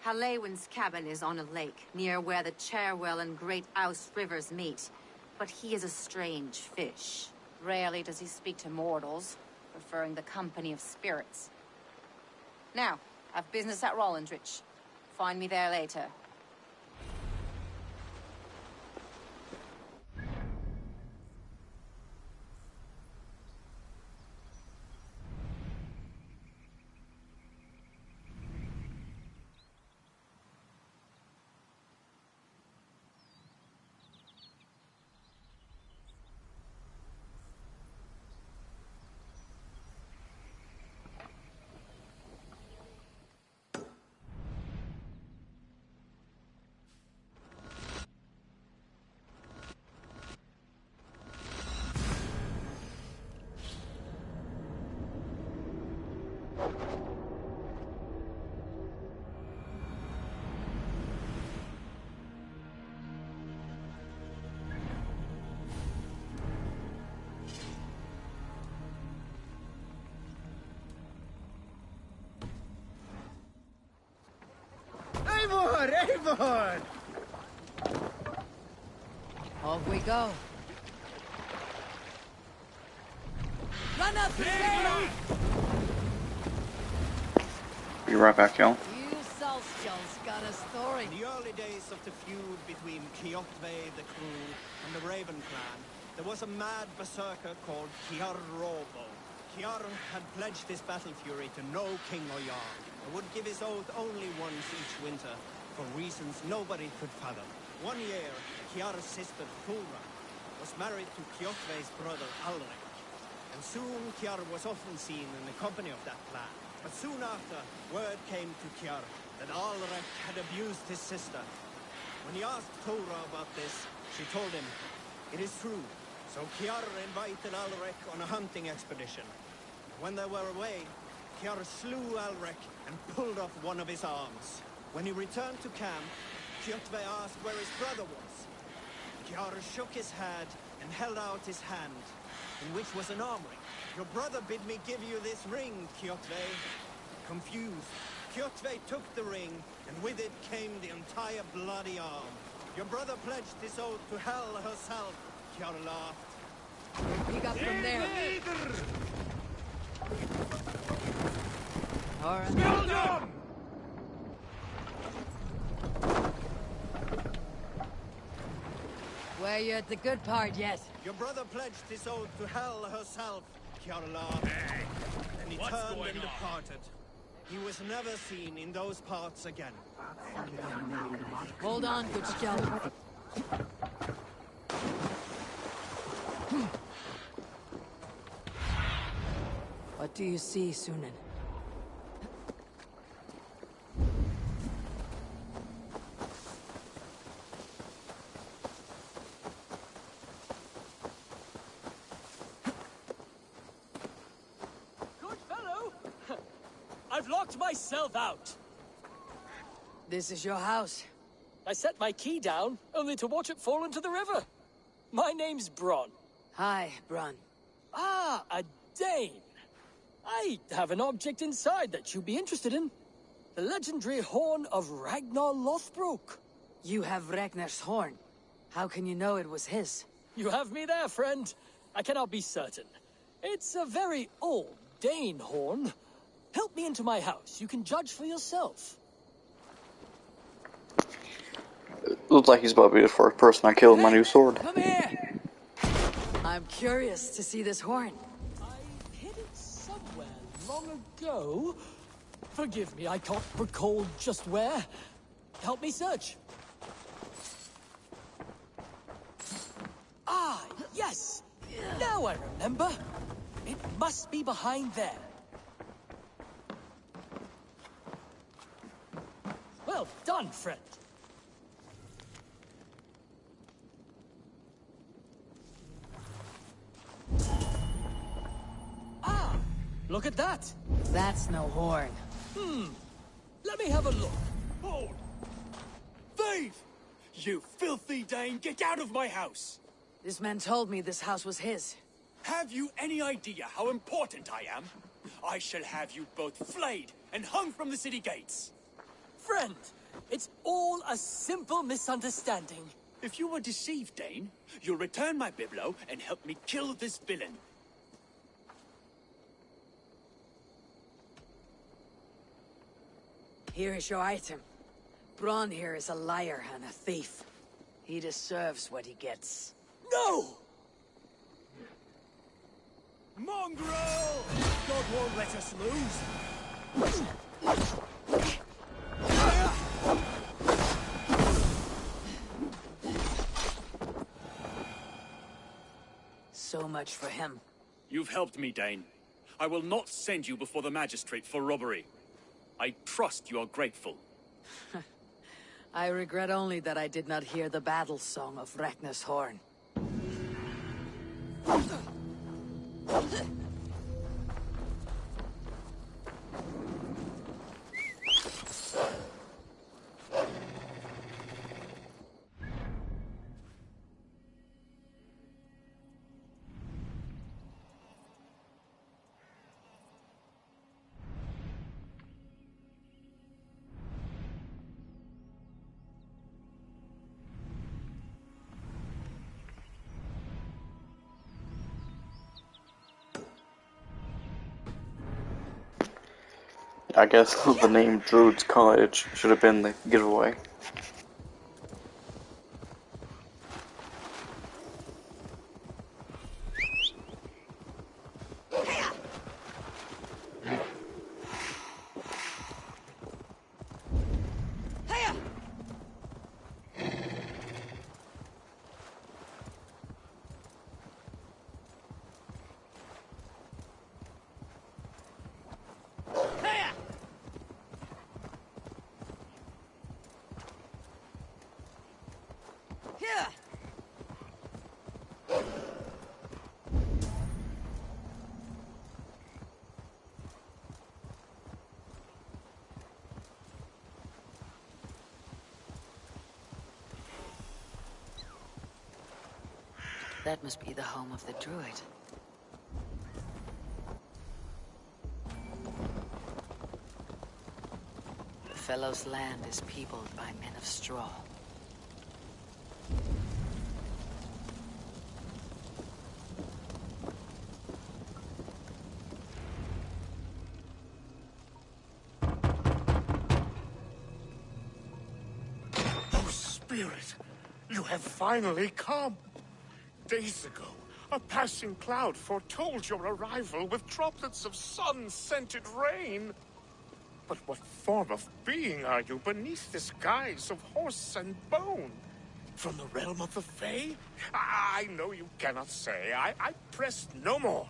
Halewyn's cabin is on a lake, near where the Cherwell and Great Ouse rivers meet. But he is a strange fish. Rarely does he speak to mortals, preferring the company of spirits. Now, I've business at Rollindrich. Find me there later. Eivor! Off we go. Run up there! Be right back, y'all. You Celestials got a story. In the early days of the feud between Kjotve the crew and the Raven clan, there was a mad berserker called Kiar Robo. Kiar had pledged his battle fury to no king or jarl, and would give his oath only once each winter, for reasons nobody could fathom. One year, Kiar's sister Thulra was married to Kjotve's brother Alrek, and soon Kiar was often seen in the company of that clan. But soon after, word came to Kiar that Alrek had abused his sister. When he asked Thulra about this, she told him, "It is true." So Kiar invited Alrek on a hunting expedition. When they were away, Kiar slew Alrek and pulled off one of his arms. When he returned to camp, Kjotve asked where his brother was. Kiar shook his head and held out his hand, in which was an arm ring. "Your brother bid me give you this ring, Kjotve." Confused, Kjotve took the ring, and with it came the entire bloody arm. "Your brother pledged his oath to Hell herself," Kiar laughed. Pick up from there. All right. Where you at the good part yet? Your brother pledged his oath to Hell herself, Kiarla. Hey, and he turned and departed. He was never seen in those parts again. Hold on, good skeleton. What do you see, Sunan? Good fellow! I've locked myself out. This is your house. I set my key down, only to watch it fall into the river. My name's Bron. Hi, Bron. Ah, a Dane. I have an object inside that you'd be interested in. The legendary horn of Ragnar Lothbrok. You have Ragnar's horn. How can you know it was his? You have me there, friend. I cannot be certain. It's a very old Dane horn. Help me into my house. You can judge for yourself. Looks like he's about to be the first person I kill with my new sword. Come here! I'm curious to see this horn. I hid it somewhere long ago. Forgive me, I can't recall just where. Help me search. Ah, yes! Now I remember. It must be behind there. Well done, friend. Ah, look at that. That's no horn. Let me have a look. Hold! Thief! You filthy Dane, get out of my house! This man told me this house was his. Have you any idea how important I am? I shall have you both flayed and hung from the city gates. Friend, it's all a simple misunderstanding. If you were deceived, Dane, you'll return my biblo and help me kill this villain. Here is your item. Bron here is a liar and a thief. He deserves what he gets. No! Mongrel! God won't let us lose. So much for him. You've helped me, Dane. I will not send you before the magistrate for robbery. I trust you are grateful. I regret only that I did not hear the battle song of Ragnar's horn. I guess the name Druid's Cottage should have been the giveaway. That must be the home of the druid. The fellow's land is peopled by men of straw. Oh, Spirit! You have finally come. Days ago, a passing cloud foretold your arrival with droplets of sun-scented rain. But what form of being are you beneath this guise of horse and bone? From the realm of the Fae? I know you cannot say. I press no more.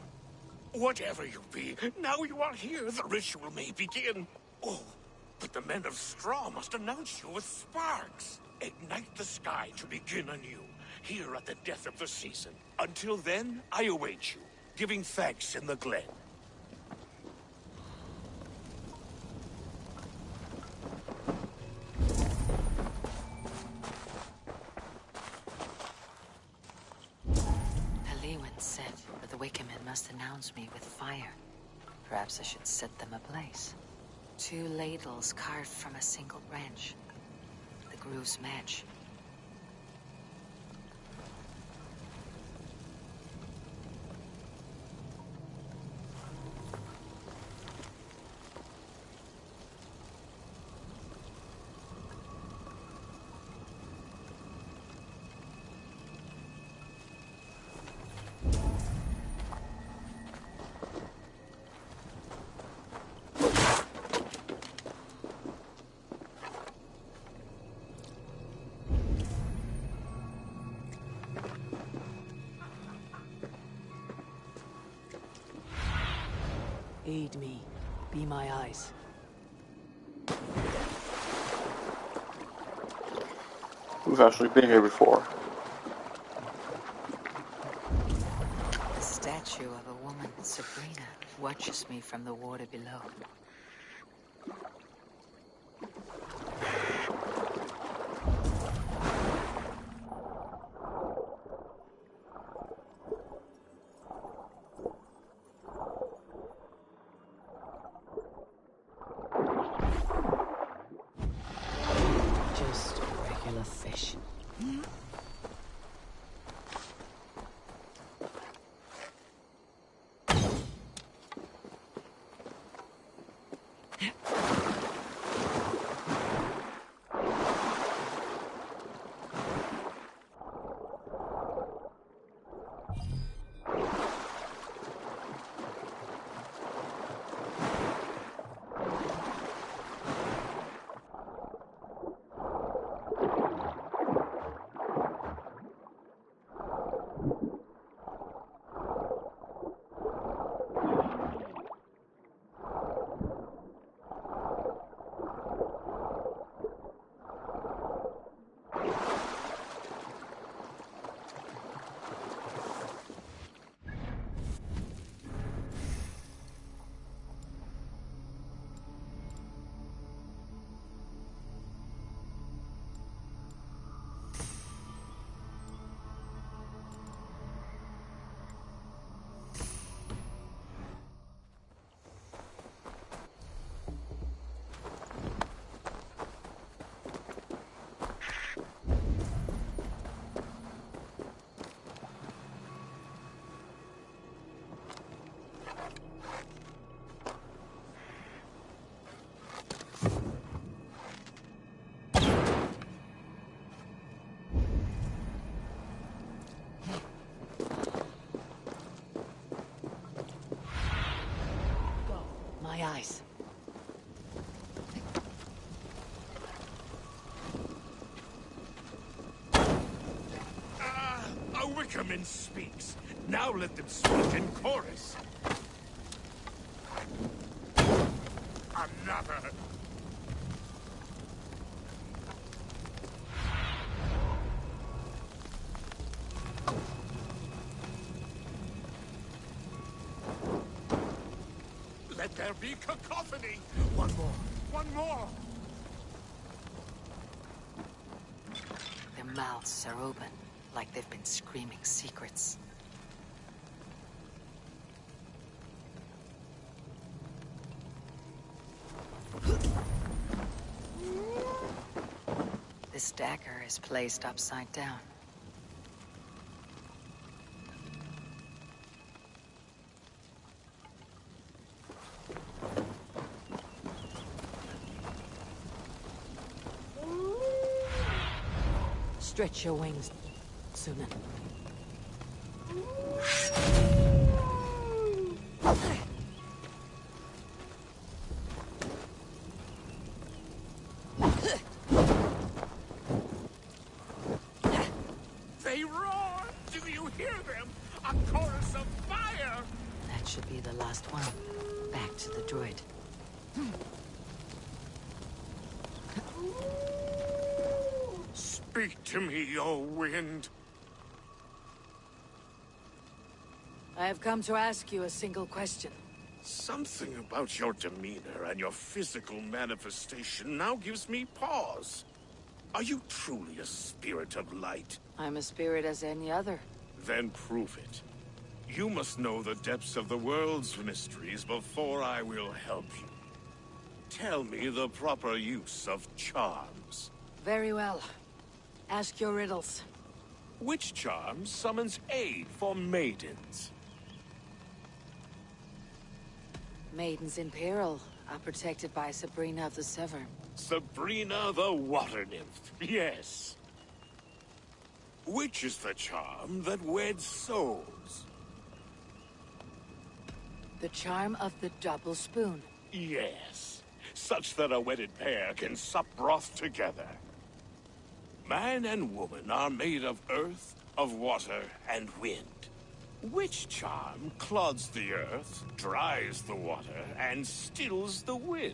Whatever you be, now you are here, the ritual may begin. Oh, but the men of straw must announce you with sparks. Ignite the sky to begin anew, here at the death of the season. Until then, I await you, giving thanks in the glen. Halewin said that the Wickermen must announce me with fire. Perhaps I should set them ablaze. 2 ladles carved from a single branch. The grooves match. Aid me. Be my eyes. We've actually been here before. The statue of a woman, Sabrina, watches me from the water below. Just a regular fish. My eyes. A Wickerman speaks. Now let them speak in chorus. Another. Let there be cacophony. One more. One more. Their mouths are open, like they've been screaming secrets. This dagger is placed upside down. Stretch your wings, Sunan. They roar! Do you hear them? A chorus of fire! That should be the last one. Back to the druid. Speak to me, O wind. I have come to ask you a single question. Something about your demeanor and your physical manifestation now gives me pause. Are you truly a spirit of light? I'm a spirit as any other. Then prove it. You must know the depths of the world's mysteries before I will help you. Tell me the proper use of charms. Very well. Ask your riddles. Which charm summons aid for maidens? Maidens in peril are protected by Sabrina of the Severn. Sabrina the water nymph, yes. Which is the charm that weds souls? The charm of the double spoon. Yes, such that a wedded pair can sup broth together. Man and woman are made of earth, of water, and wind. Which charm clods the earth, dries the water, and stills the wind?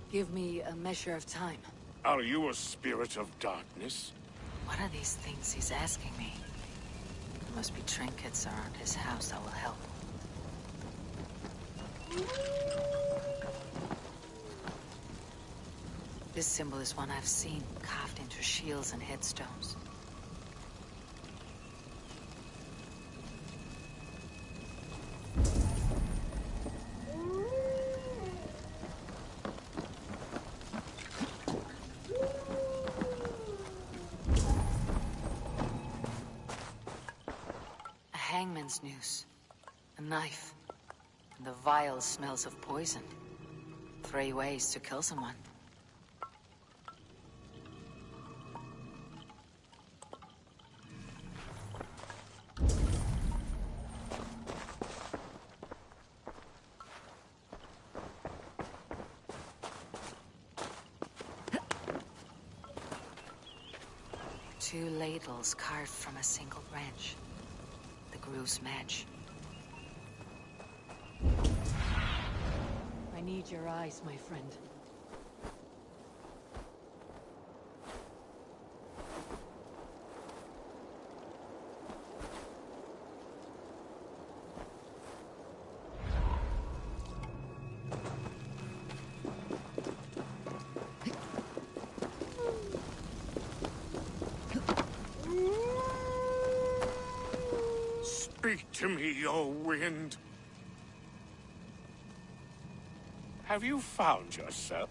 Give me a measure of time. Are you a spirit of darkness? What are these things he's asking me? There must be trinkets around his house that will help. This symbol is one I've seen, carved into shields and headstones. A hangman's noose, a knife, and the vile smells of poison. 3 ways to kill someone. Two ladles carved from a single branch. The grooves match. I need your eyes, my friend. Speak to me, O wind. Have you found yourself?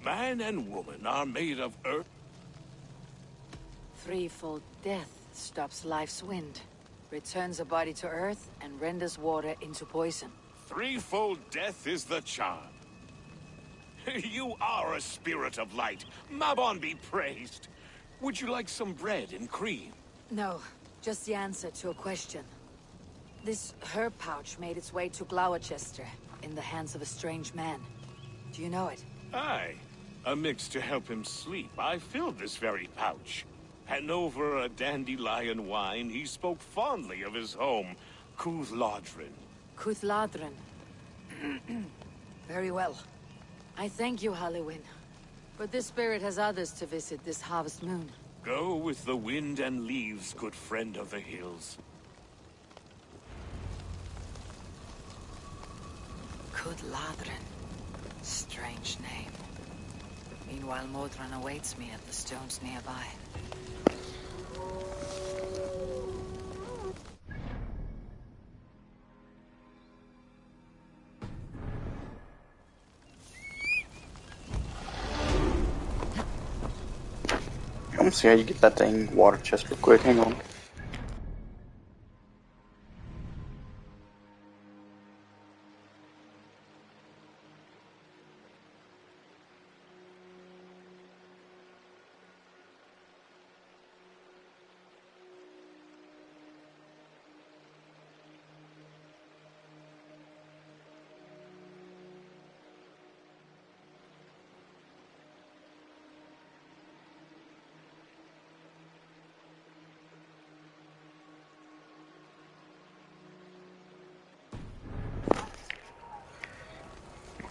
Man and woman are made of earth. Threefold death stops life's wind, returns a body to earth, and renders water into poison. Threefold death is the charm. You are a spirit of light. Mabon be praised. Would you like some bread and cream? No, just the answer to a question. This herb pouch made its way to Gloucester in the hands of a strange man. Do you know it? Aye. A mix to help him sleep. I filled this very pouch. And over a dandelion wine, he spoke fondly of his home, Cuthladrin. Cuthladrin. Very well. I thank you, Halliwyn. But this spirit has others to visit this harvest moon. Go with the wind and leaves, good friend of the hills. Cuthladrin. Strange name. Meanwhile, Modron awaits me at the stones nearby. I'm gonna see how you get that dang water chest real quick. Hang on.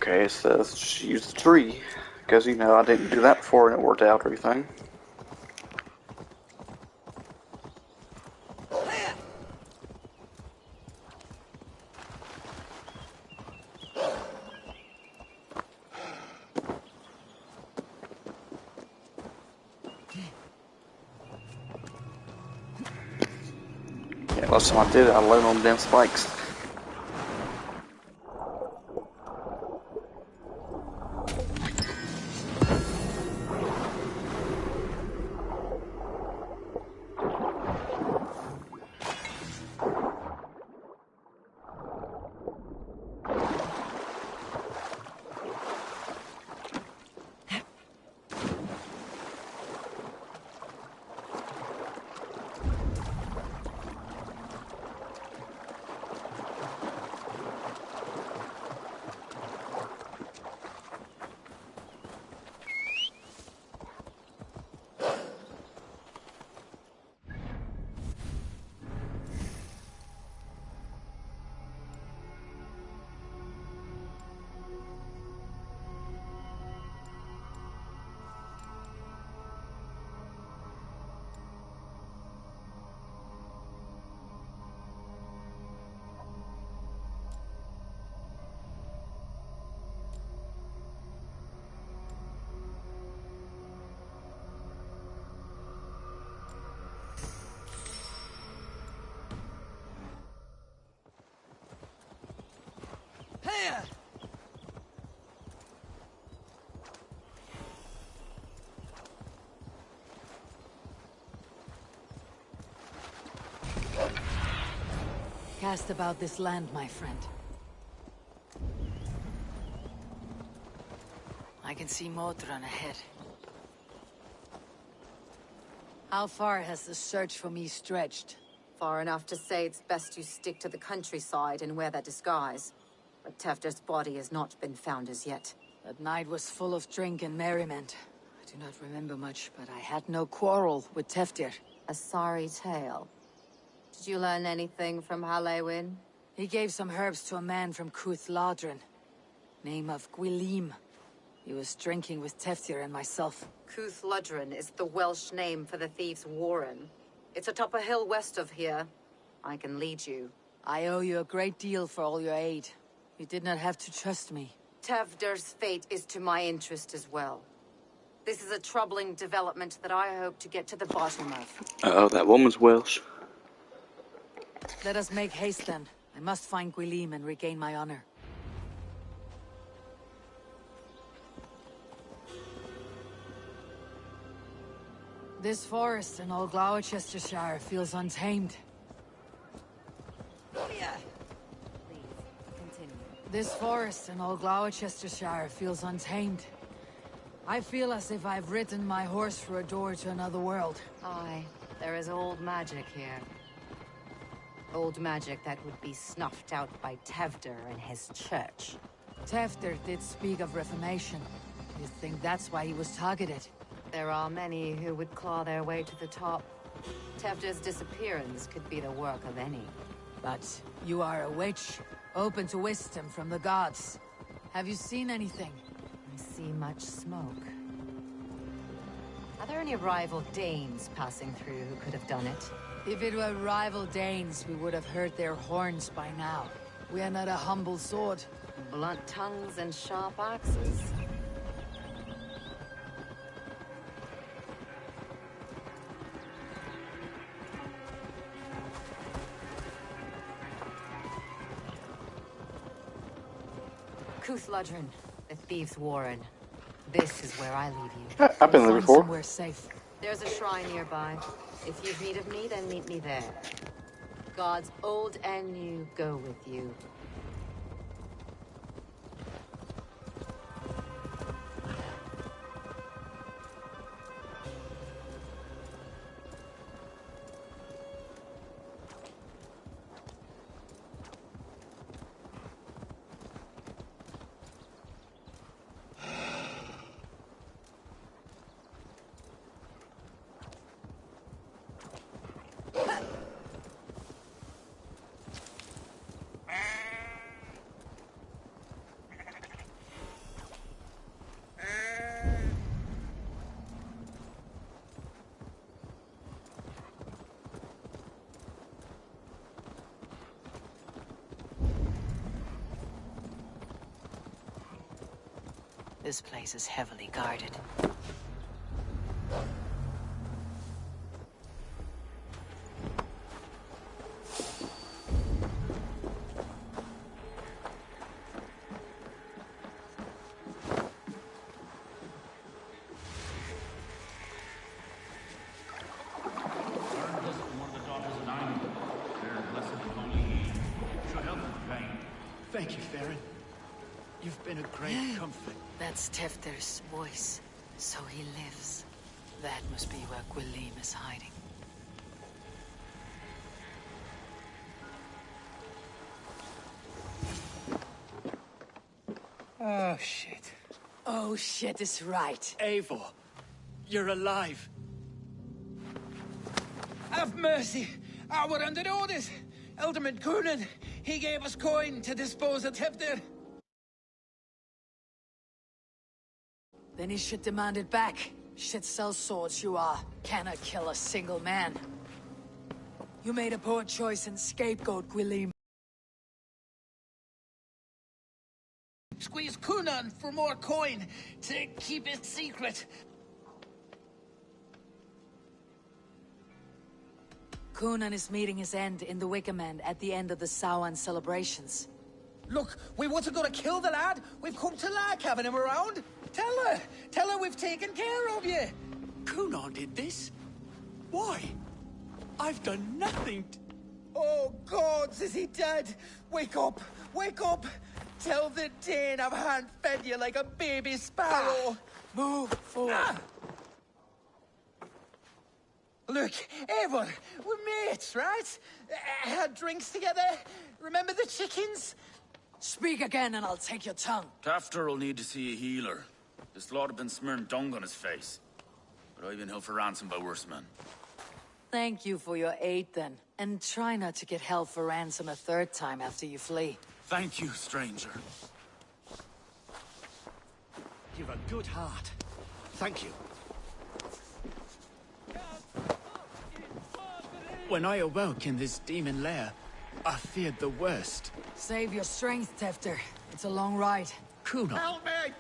Okay, it says just use the tree. Because, you know, I didn't do that before and it worked out or anything. Yeah, last time I did it, I landed on damn spikes. Cast about this land, my friend. I can see Modron ahead. How far has the search for me stretched? Far enough to say it's best you stick to the countryside and wear that disguise. But Tefder's body has not been found as yet. That night was full of drink and merriment. I do not remember much, but I had no quarrel with Tefdir. A sorry tale. Did you learn anything from Halewin? He gave some herbs to a man from Cuth Ladrin. Name of Gwilim. He was drinking with Teftir and myself. Cuth Ladrin is the Welsh name for the thieves' warren. It's atop a hill west of here. I can lead you. I owe you a great deal for all your aid. You did not have to trust me. Tefder's fate is to my interest as well. This is a troubling development that I hope to get to the bottom of. Uh-oh, that woman's Welsh. Let us make haste then. I must find Gwilim and regain my honor. This forest in all Gloucestershire feels untamed. This forest in all Gloucestershire feels untamed. I feel as if I've ridden my horse through a door to another world. Aye, there is old magic here. Old magic that would be snuffed out by Tefder and his church. Tefder did speak of reformation. You think that's why he was targeted? There are many who would claw their way to the top. Tefder's disappearance could be the work of any. But you are a witch, open to wisdom from the gods. Have you seen anything? I see much smoke. Are there any rival Danes passing through who could have done it? If it were rival Danes, we would have heard their horns by now. We are not a humble sword. Blunt tongues and sharp axes. Cuth Ladrin, the thieves' warren. This is where I leave you. I've been there before. Somewhere safe. There's a shrine nearby. If you've need of me, then meet me there. Gods old and new go with you. This place is heavily guarded. Thank you, Farron. You've been a great comfort. That's Tefter's voice. So he lives. That must be where Gwilym is hiding. Oh, shit. Oh, shit is right. Eivor, you're alive. Have mercy! We're under orders! Alderman Coonan, he gave us coin to dispose of Tefter. Then he should demand it back. Shit sells swords you are. Cannot kill a single man. You made a poor choice and scapegoat Gwilym. Squeeze Coonan for more coin to keep it secret. Coonan is meeting his end in the Wickerman at the end of the Samhain celebrations. Look, we wasn't gonna kill the lad. We've come to like having him around. Tell her we've taken care of you. Coonan did this? Why? I've done nothing. Oh, gods, is he dead? Wake up, wake up. Tell the Dane I've hand-fed you like a baby sparrow. Move forward. Look, Eivor, we're mates, right? Had drinks together. Remember the chickens? Speak again and I'll take your tongue. Tafter will need to see a healer. This lord have been smearing dung on his face. But I've been held for ransom by worse men. Thank you for your aid then. And try not to get held for ransom a third time after you flee. Thank you, stranger. You've a good heart. Thank you. When I awoke in this demon lair, I feared the worst. Save your strength, Tefter. It's a long ride. Coonan. Help me!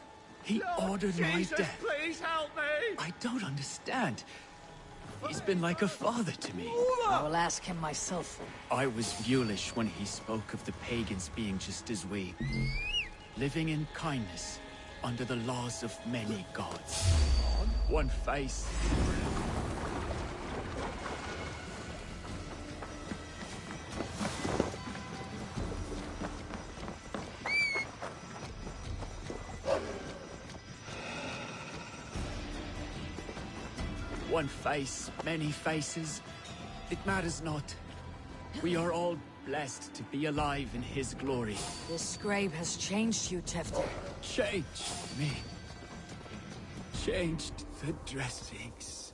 He ordered my Jesus, death. please help me! I don't understand. He's been like a father to me. I will ask him myself. I was Vulish when he spoke of the pagans being just as we. Living in kindness, under the laws of many gods. One face. One face, many faces. It matters not. We are all blessed to be alive in his glory. This scribe has changed you, Tefter. Changed me. Changed the dressings.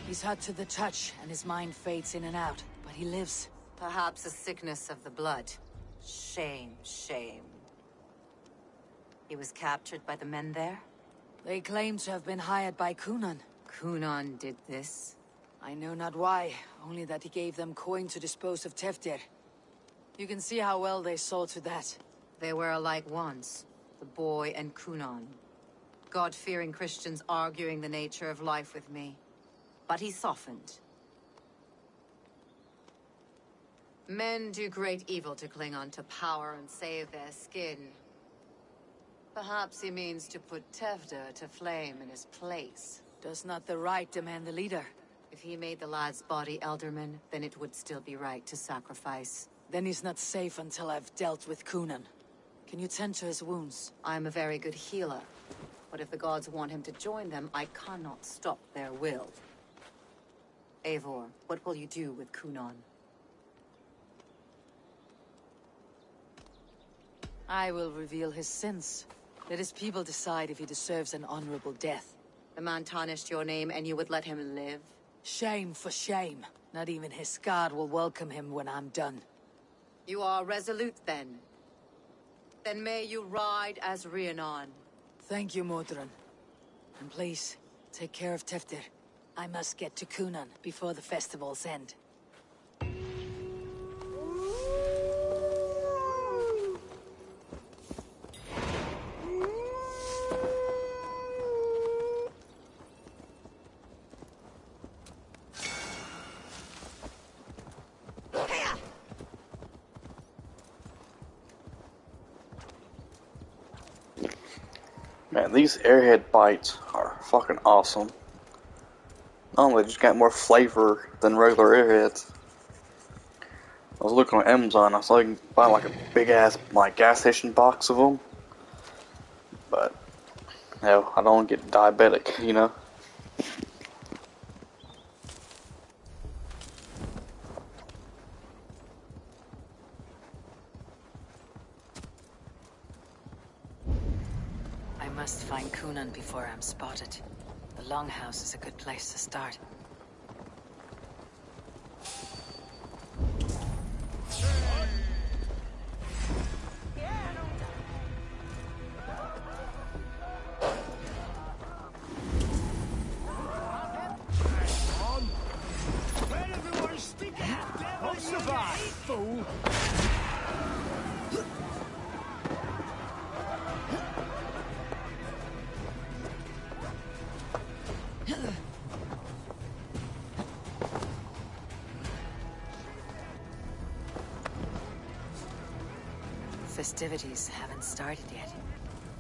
He's hot to the touch, and his mind fades in and out. But he lives. Perhaps a sickness of the blood. Shame, shame. He was captured by the men there? They claim to have been hired by Coonan. Coonan did this? I know not why, only that he gave them coin to dispose of Tefter. You can see how well they saw to that. They were alike once, the boy and Coonan. God-fearing Christians arguing the nature of life with me. But he softened. Men do great evil to cling on to power and save their skin. Perhaps he means to put Tefter to flame in his place. Does not the right demand the leader? If he made the lad's body Elderman, then it would still be right to sacrifice. Then he's not safe until I've dealt with Coonan. Can you tend to his wounds? I'm a very good healer. But if the gods want him to join them, I cannot stop their will. Eivor, what will you do with Coonan? I will reveal his sins. Let his people decide if he deserves an honorable death. The man tarnished your name and you would let him live? Shame for shame. Not even his guard will welcome him when I'm done. You are resolute then. Then may you ride as Rhiannon. Thank you, Modron. And please, take care of Tefter. I must get to Kunan before the festivals end. Man, these airhead bites are fucking awesome. Not only just got more flavor than regular airheads. I was looking on Amazon, I saw you can buy like a big ass like gas station box of them. But, no, I don't want to get diabetic, you know? I must find Kunan before I'm spotted. The Longhouse is a good place to start. Won't survive, fool! Festivities haven't started yet.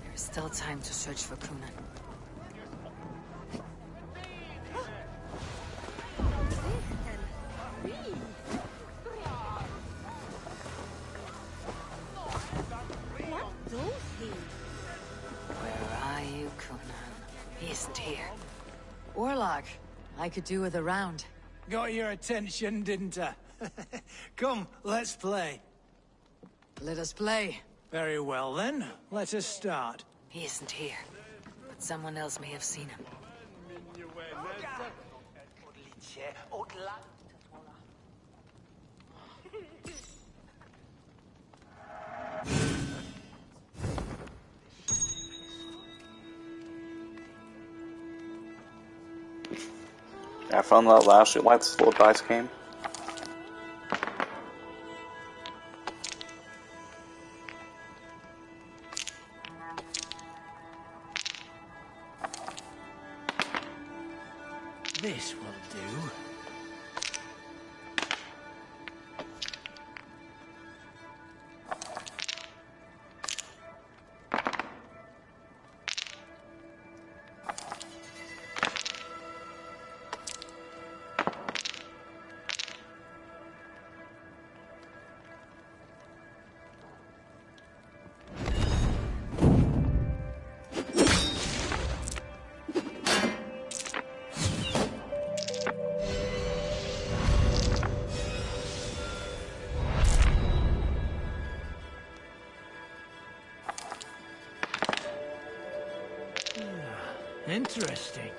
There is still time to search for Kunan. Where are you, Kunan? He isn't here. Warlock, I could do with a round. Got your attention, didn't I? Come, let's play. Let us play. Very well then, let us start. He isn't here, but someone else may have seen him. I found out last year, like this little dice game. This will do. Interesting.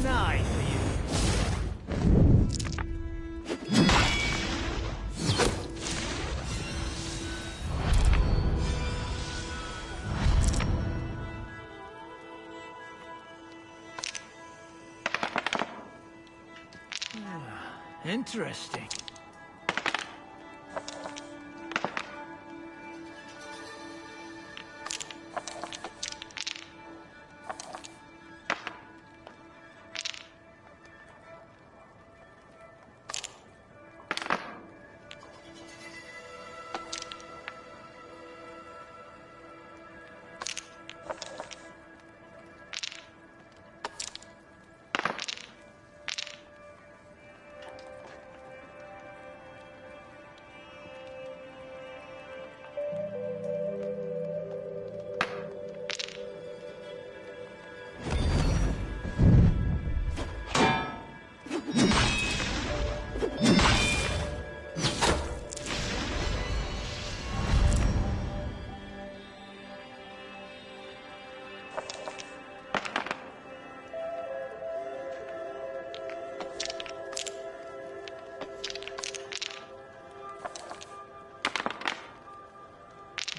an eye for you. Interesting.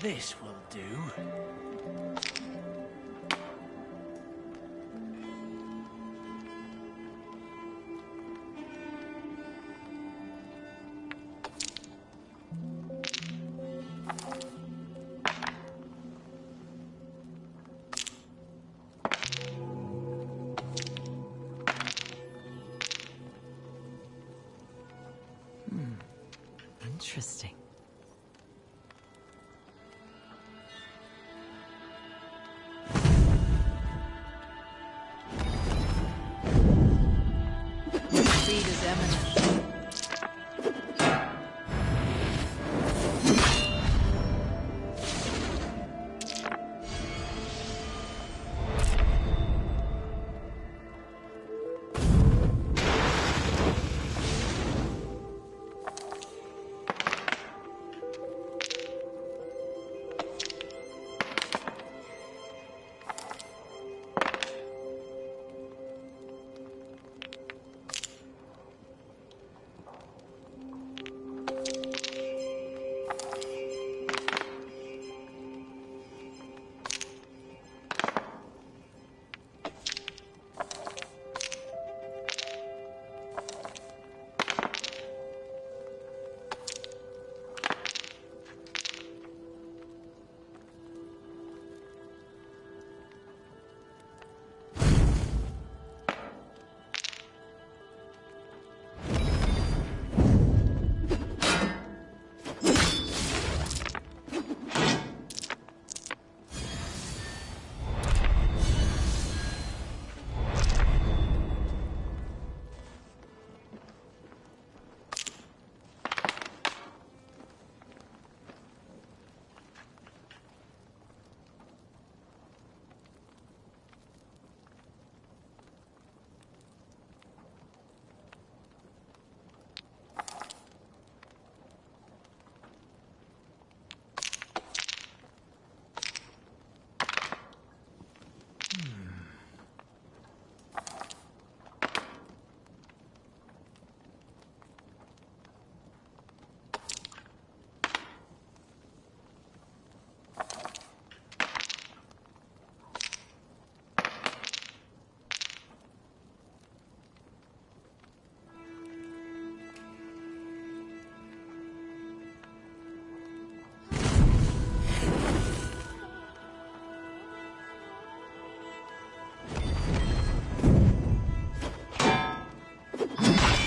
This will do. Interesting. Speed is eminent.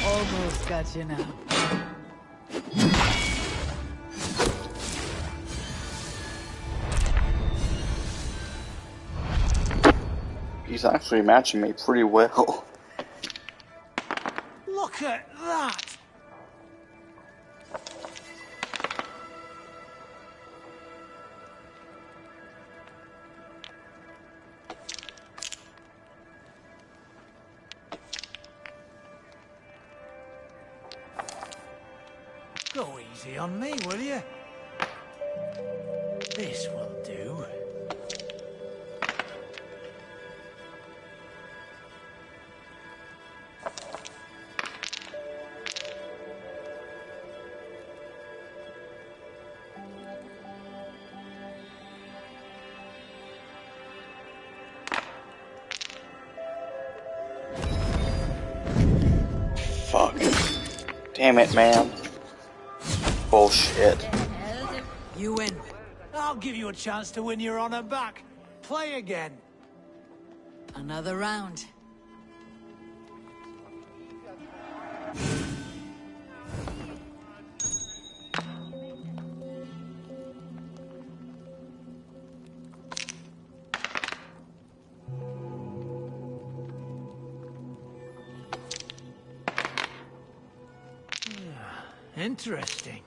Almost got you now. He's actually matching me pretty well. Look at that! Go easy on me, will you? This will do. Damn it, man. Bullshit. You win. I'll give you a chance to win your honor back. Play again. Another round. Interesting.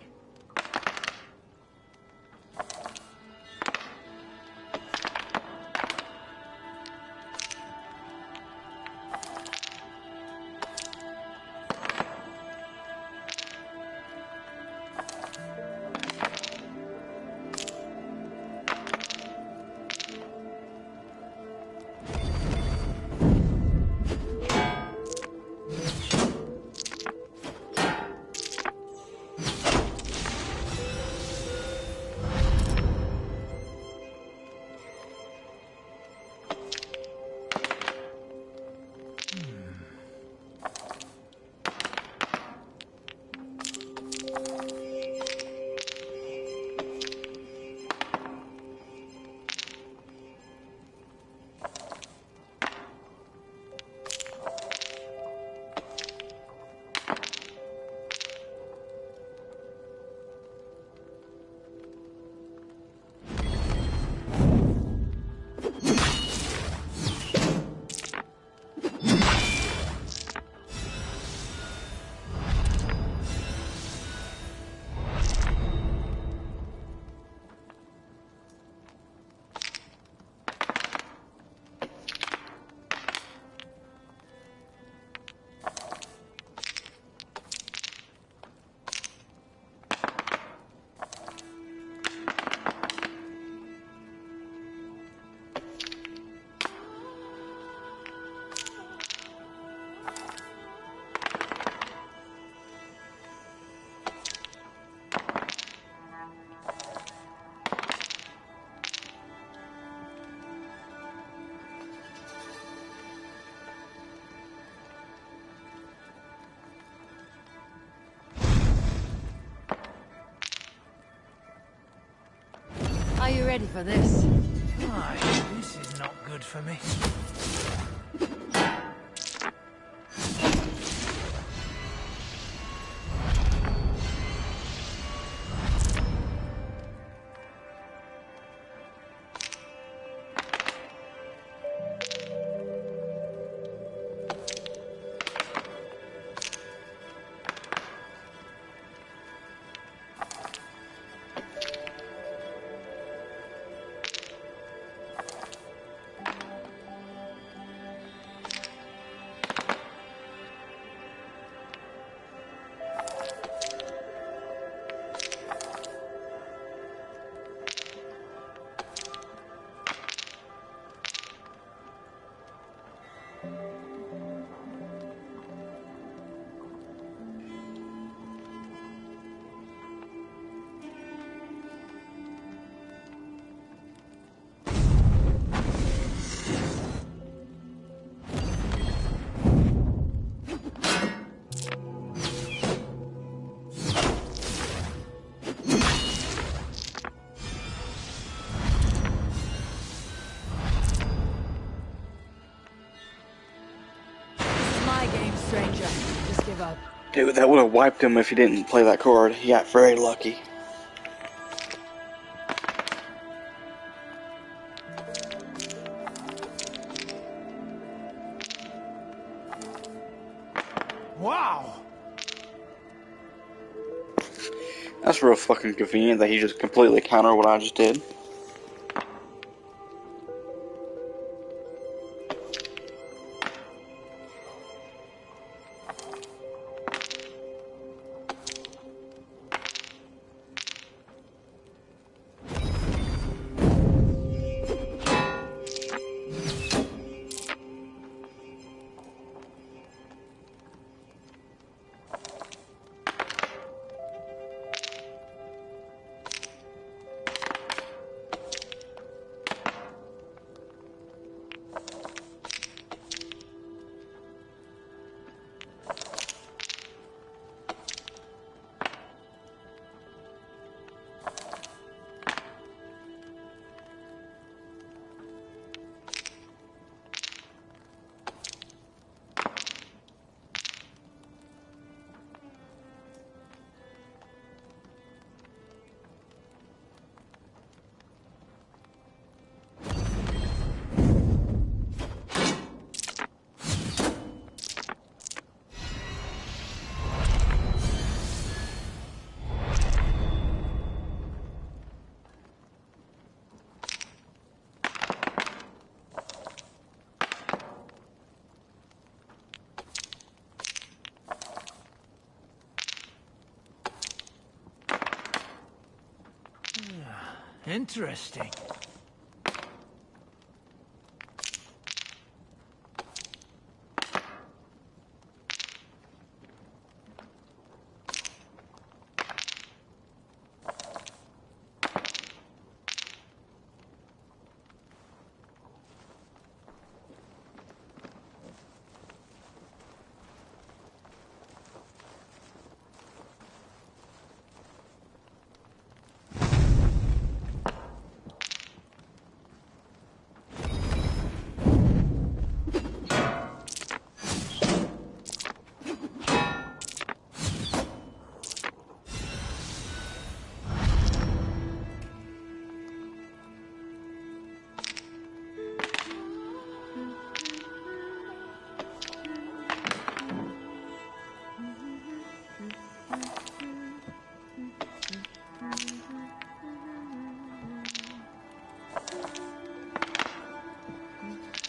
Are you ready for this? Aye, this is not good for me. My game, stranger. Just give up. Dude, that would have wiped him if he didn't play that card. He got very lucky. Wow! That's real fucking convenient that he just completely countered what I just did. Interesting.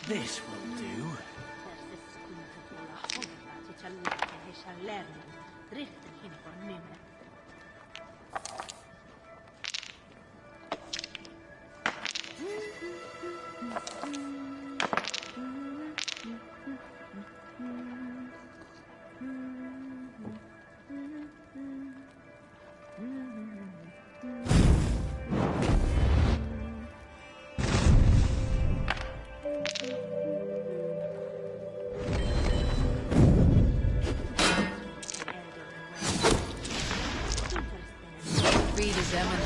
This will do. Greed is eminent.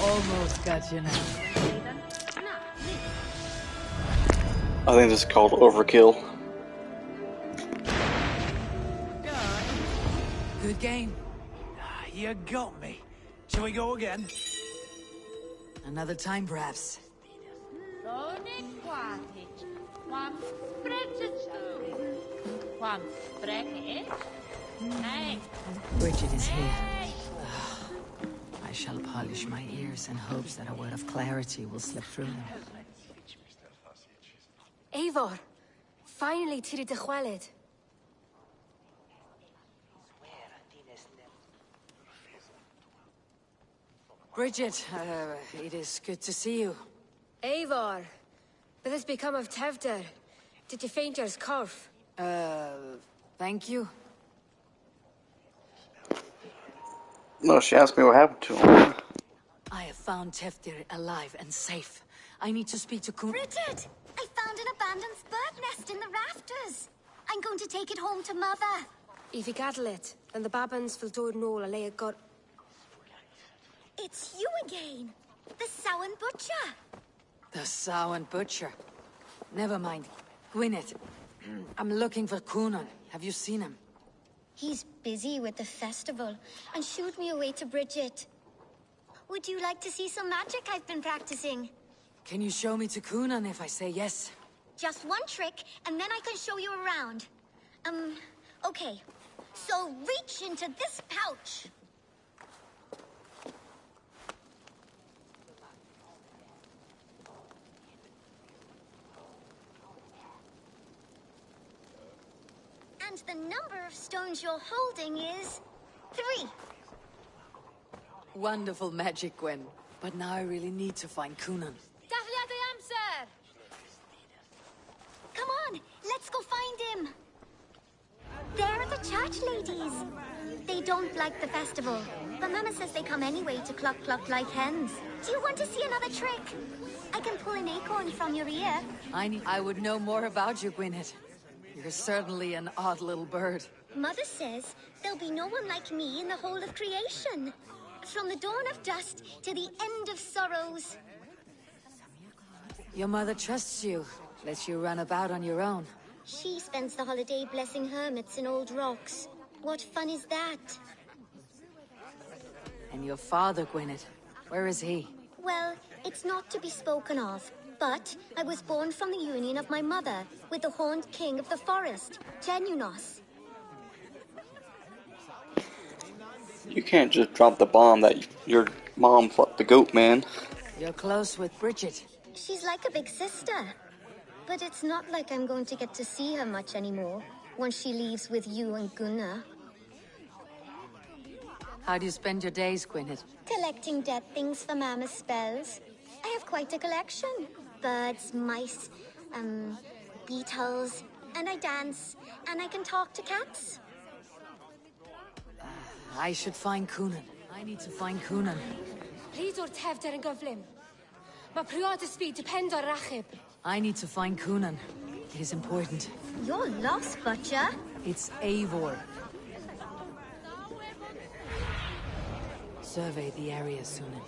Almost got you now. I think this is called overkill. Good game. You got me. Shall we go again? Another time, perhaps. Bridget is here. I shall polish my ears in hopes that a word of clarity will slip through them. Eivor, finally tiri de chwaled. Bridget, it is good to see you. Eivor, what has become of Tevder? Did you faint your scarf? Thank you. No, she asked me what happened to him. I have found Teftir alive and safe. I need to speak to Kun. Bridget! I found an abandoned bird nest in the rafters. I'm going to take it home to Mother. If you cattle it, then the babans will do no a got. It's you again. The Sowan Butcher. The Sowan Butcher. Never mind. Gwyneth, I'm looking for Kunan. Have you seen him? He's busy with the festival and shooed me away to Bridget. Would you like to see some magic I've been practicing? Can you show me to Kunan if I say yes? Just one trick, and then I can show you around. Okay. So reach into this pouch. And the number of stones you're holding is 3. Wonderful magic, Gwen. But now I really need to find Kunan. Come on, let's go find him. There are the church ladies. They don't like the festival. But Mama says they come anyway to cluck cluck like hens. Do you want to see another trick? I can pull an acorn from your ear. I would know more about you, Gwyneth. You're certainly an odd little bird. Mother says there'll be no one like me in the whole of creation. From the dawn of dust to the end of sorrows. Your mother trusts you, lets you run about on your own. She spends the holiday blessing hermits in old rocks. What fun is that? And your father, Gwyneth, where is he? Well, it's not to be spoken of, but I was born from the union of my mother with the horned king of the forest, Genunos. You can't just drop the bomb that your mom fucked the goat man. You're close with Bridget. She's like a big sister. But it's not like I'm going to get to see her much anymore once she leaves with you and Gunnar. How do you spend your days, Gwyneth? Collecting dead things for Mama's spells. I have quite a collection. Birds, mice, beetles, and I dance, and I can talk to cats. I should find Coonan. I need to find Coonan. Please o'r tefder yn gyflym. Mae priod ysfi depend ar rachib. I need to find Coonan. It is important. You're lost, Butcher. It's Eivor. Survey the area, Sunan.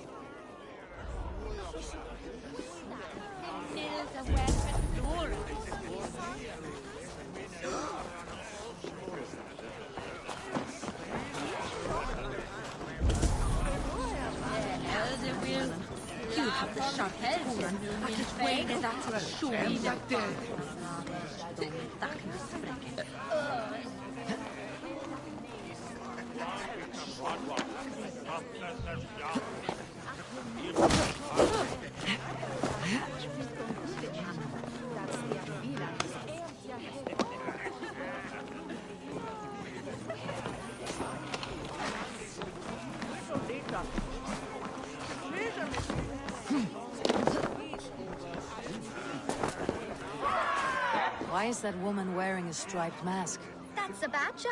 Why is that woman wearing a striped mask? That's a badger.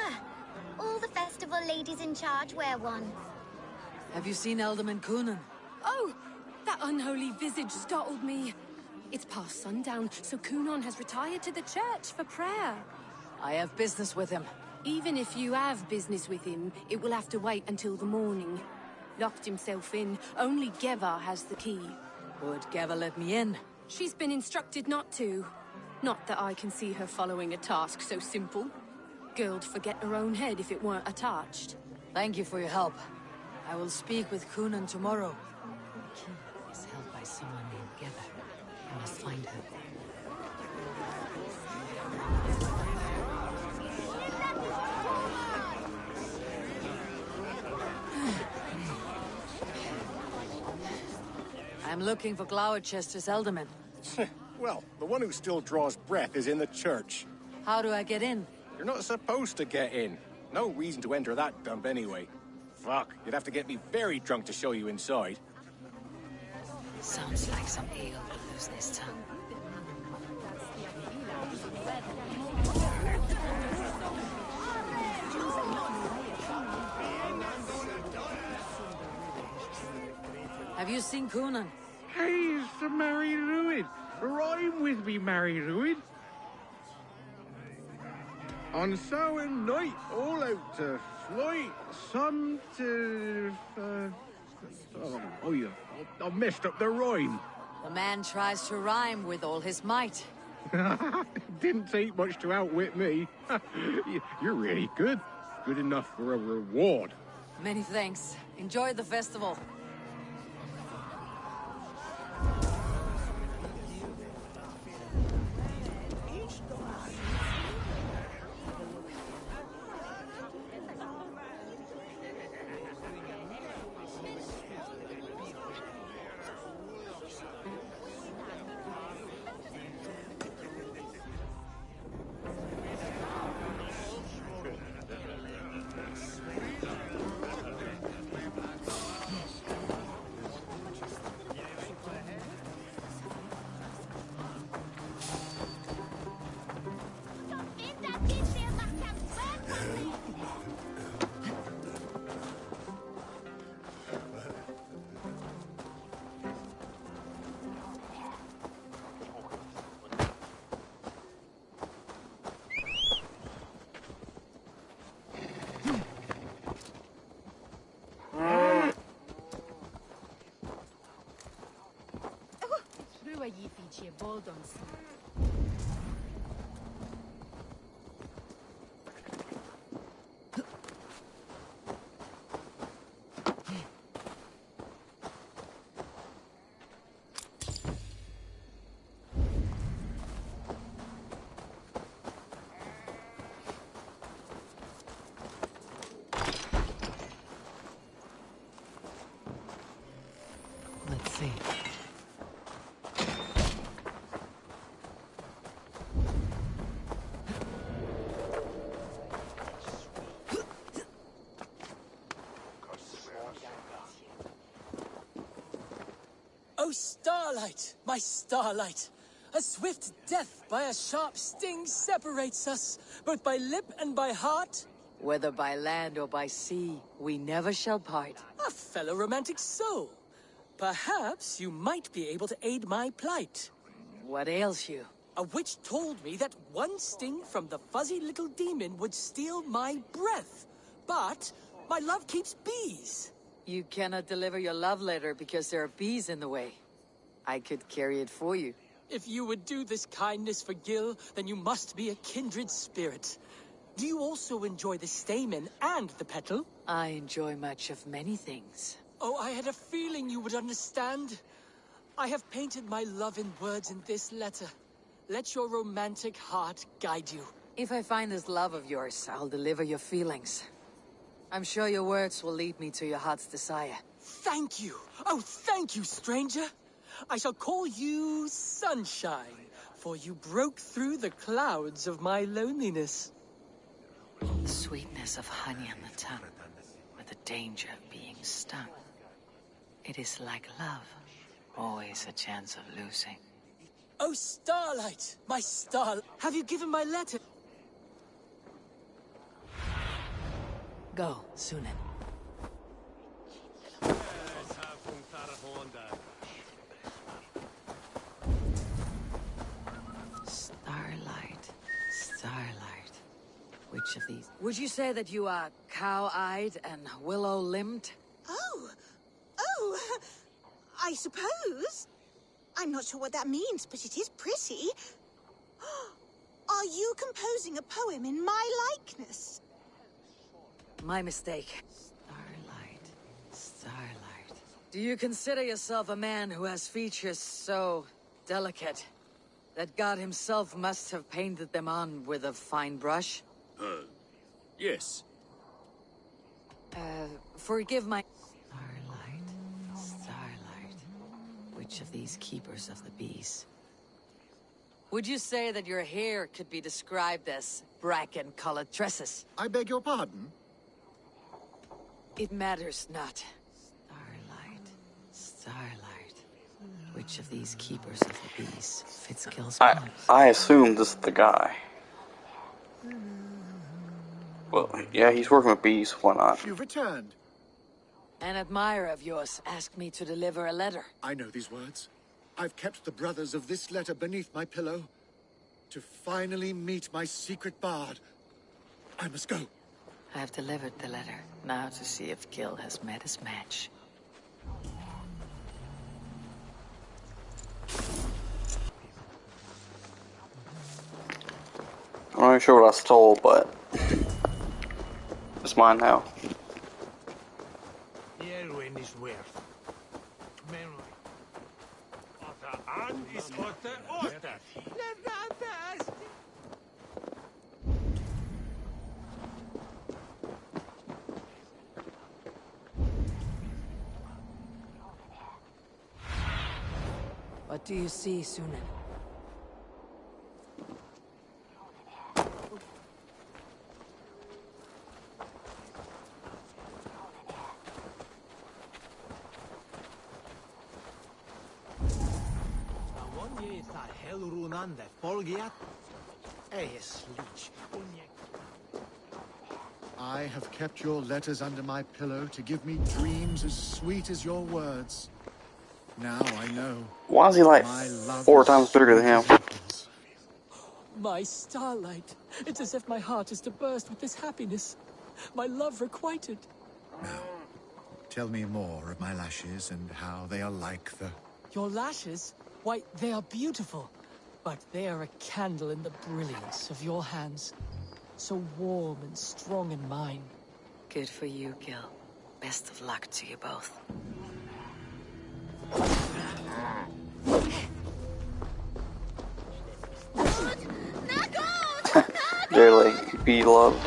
All the festival ladies in charge wear one. Have you seen Alderman Coonan? Oh, that unholy visage startled me. It's past sundown, so Coonan has retired to the church for prayer. I have business with him. Even if you have business with him, it will have to wait until the morning. Locked himself in. Only Geva has the key. Would Geva let me in? She's been instructed not to. Not that I can see her following a task so simple. Girl'd forget her own head if it weren't attached. Thank you for your help. I will speak with Coonan tomorrow. The key is held by someone named Geva. I must find her. I'm looking for Gloucester's Alderman. Well, the one who still draws breath is in the church. How do I get in? You're not supposed to get in. No reason to enter that dump anyway. Fuck, you'd have to get me very drunk to show you inside. Sounds like some ale will lose this tongue. Have you seen Coonan? Hey, it's the Mary Lewin. Rhyme with me, Mary Lewin. On Samhain night, all out to flight, some to... I messed up the rhyme. The man tries to rhyme with all his might. Didn't take much to outwit me. You're really good. Good enough for a reward. Many thanks. Enjoy the festival. Let's see. Oh, Starlight, my Starlight! A swift death by a sharp sting separates us, both by lip and by heart. Whether by land or by sea, we never shall part. A fellow romantic soul. Perhaps you might be able to aid my plight. What ails you? A witch told me that one sting from the fuzzy little demon would steal my breath. But my love keeps bees. You cannot deliver your love letter because there are bees in the way. I could carry it for you. If you would do this kindness for Gil, then you must be a kindred spirit. Do you also enjoy the stamen and the petal? I enjoy much of many things. Oh, I had a feeling you would understand. I have painted my love in words in this letter. Let your romantic heart guide you. If I find this love of yours, I'll deliver your feelings. I'm sure your words will lead me to your heart's desire. Thank you. Oh, thank you, stranger. I shall call you Sunshine, for you broke through the clouds of my loneliness. The sweetness of honey on the tongue, with the danger of being stung. It is like love, always a chance of losing. Oh, Starlight, my star, have you given my letter? Go, Sunan. Starlight, Starlight. Which of these? Would you say that you are cow-eyed and willow-limbed? Oh, I suppose. I'm not sure what that means, but it is pretty. Are you composing a poem in my likeness? My mistake. Starlight, Starlight. Do you consider yourself a man who has features so delicate that God himself must have painted them on with a fine brush? Yes. Forgive my... Starlight. Which of these keepers of the bees? Would you say that your hair could be described as bracken-colored tresses? I beg your pardon? It matters not. Starlight, Starlight. Which of these keepers of the bees fits Gil's palms? I assume this is the guy. Well, yeah, he's working with bees. Why not? You've returned. An admirer of yours asked me to deliver a letter. I know these words. I've kept the brothers of this letter beneath my pillow. To finally meet my secret bard. I must go. I have delivered the letter. Now to see if Gil has met his match. I'm not even sure what I stole, but it's mine now. What do you see, Sunan? I have kept your letters under my pillow to give me dreams as sweet as your words. Now I know. Why is he like 4 times bigger than him? My Starlight. It's as if my heart is to burst with this happiness. My love requited. Now, tell me more of my lashes and how they are like the... Your lashes? Why, they are beautiful, but they are a candle in the brilliance of your hands. So warm and strong in mine. Good for you, Gil. Best of luck to you both. Barely be loved.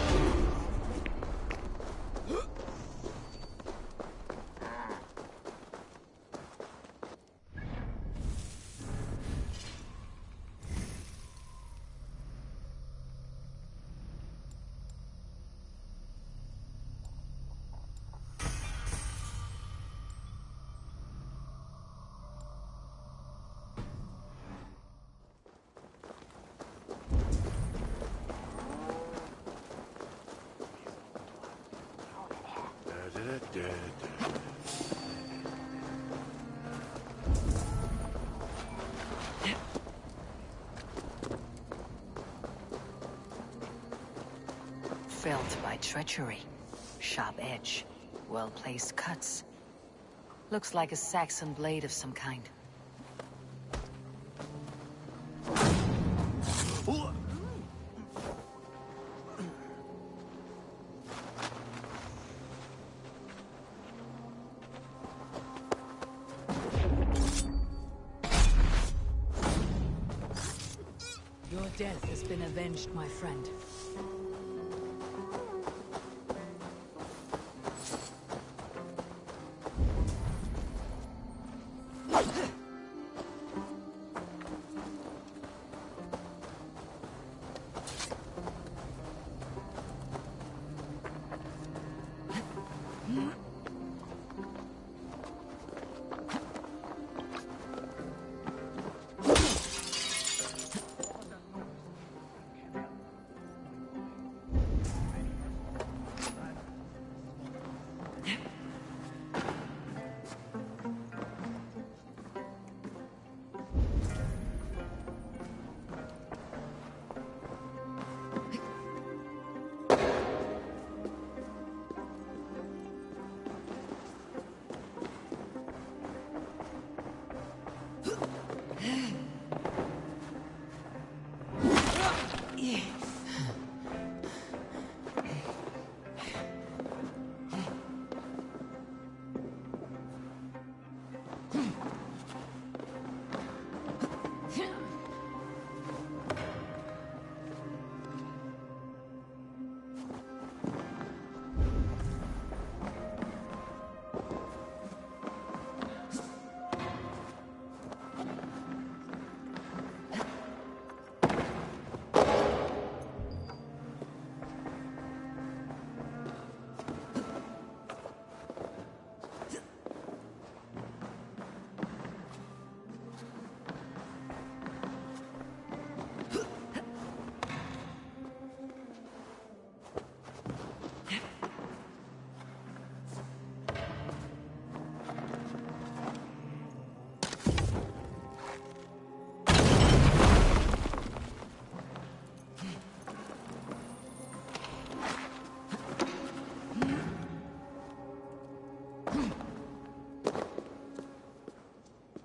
Felled by treachery. Sharp edge. Well-placed cuts. Looks like a Saxon blade of some kind. Your death has been avenged, my friend.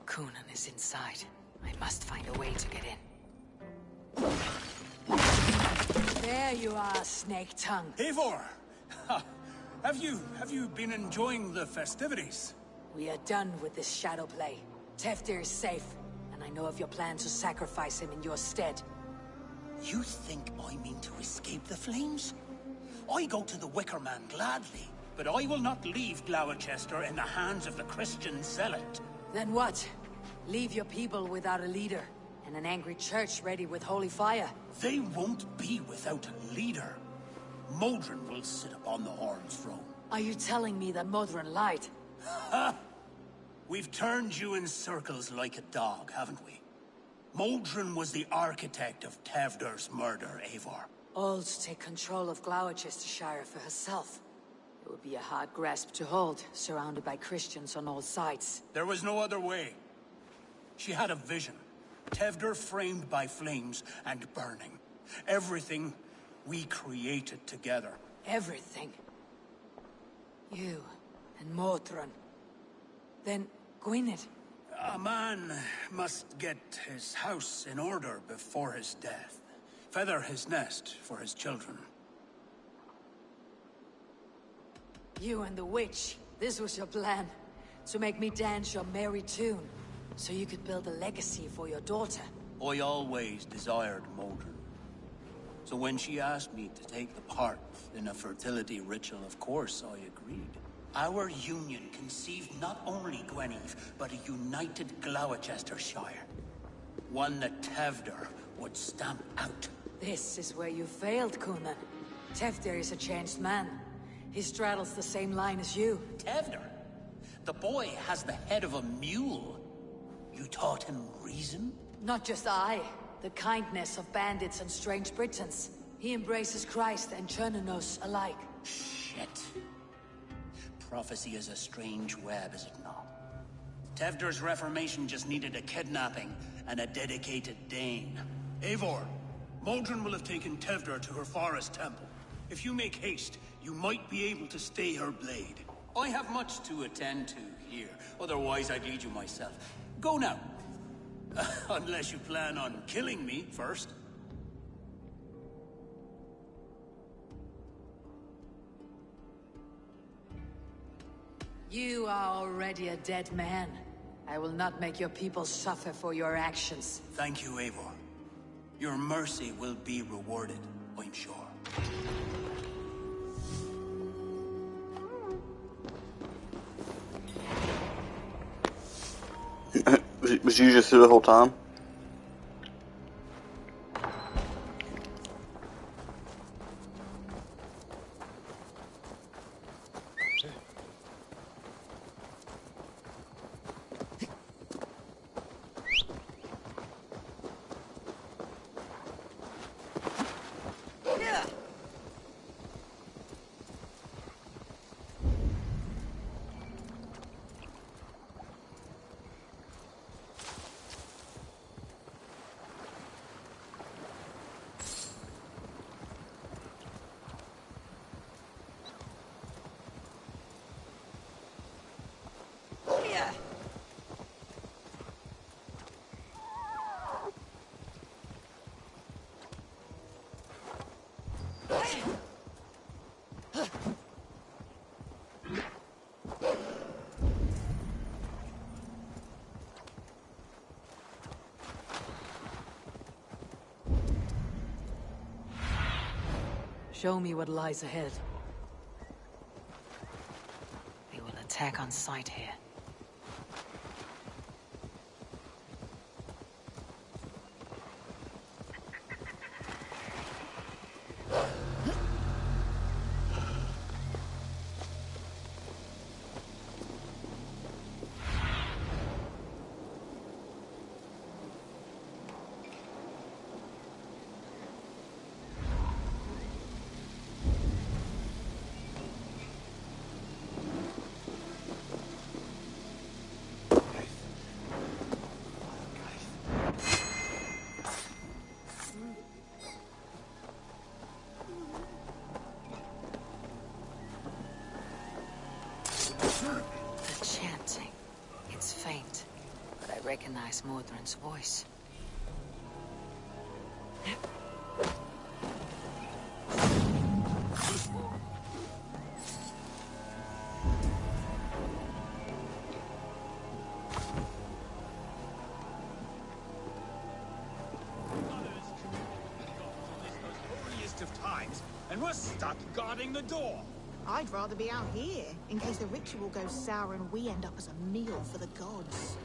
Kunan is inside. I must find a way to get in. There you are, Snake Tongue. Eivor! Have you been enjoying the festivities? We are done with this shadow play. Teftir is safe, and I know of your plan to sacrifice him in your stead. You think I mean to escape the flames? I go to the Wicker Man gladly, but I will not leave Gloucester in the hands of the Christian zealot. Then what? Leave your people without a leader, and an angry church ready with holy fire. They won't be without a leader. Modron will sit upon the Horn's throne. Are you telling me that Modron lied? Ha! We've turned you in circles like a dog, haven't we? Modron was the architect of Tevder's murder, Eivor. All to take control of Gloucestershire for herself. It would be a hard grasp to hold, surrounded by Christians on all sides. There was no other way. She had a vision. Tevder framed by flames and burning. Everything we created together. Everything. You and Modron. Then Gwynedd. A man must get his house in order before his death. Feather his nest for his children. You and the witch, this was your plan. To make me dance your merry tune, so you could build a legacy for your daughter. I always desired Modron. So when she asked me to take the part in a fertility ritual, of course I agreed. Our union conceived not only Gweneve, but a united Gloucestershire. One that Tevder would stamp out. This is where you failed, Kuna. Tevder is a changed man. He straddles the same line as you. Tevder? The boy has the head of a mule. You taught him reason? Not just I. The kindness of bandits and strange Britons. He embraces Christ and Chernonos alike. Shit. Prophecy is a strange web, is it not? Tevder's reformation just needed a kidnapping and a dedicated Dane. Eivor, Modron will have taken Tevder to her forest temple. If you make haste, you might be able to stay her blade. I have much to attend to here, otherwise I'd lead you myself. Go now. Unless you plan on killing me first. You are already a dead man. I will not make your people suffer for your actions. Thank you, Eivor. Your mercy will be rewarded, I'm sure. Was you just here the whole time? Show me what lies ahead. They will attack on sight here. The chanting. It's faint, but I recognize Modron's voice. Of times, and we're stuck guarding the door. I'd rather be out here, in case the ritual goes sour and we end up as a meal for the gods.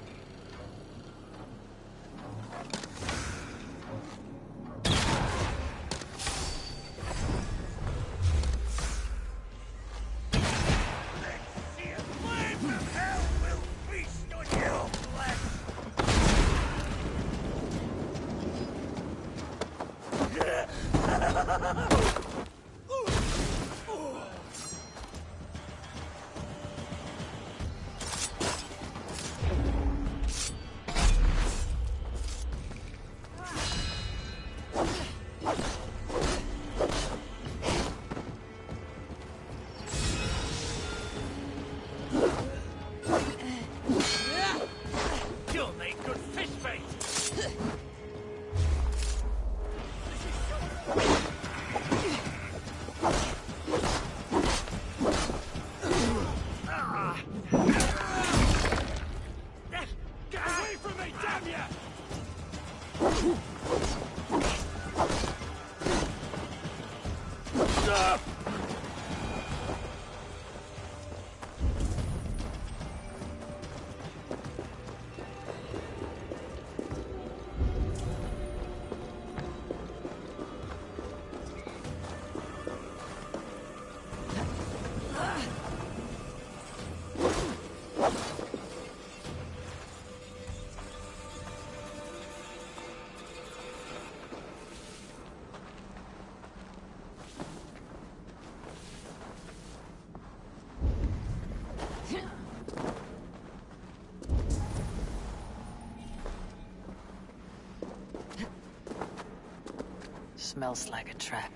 Smells like a trap.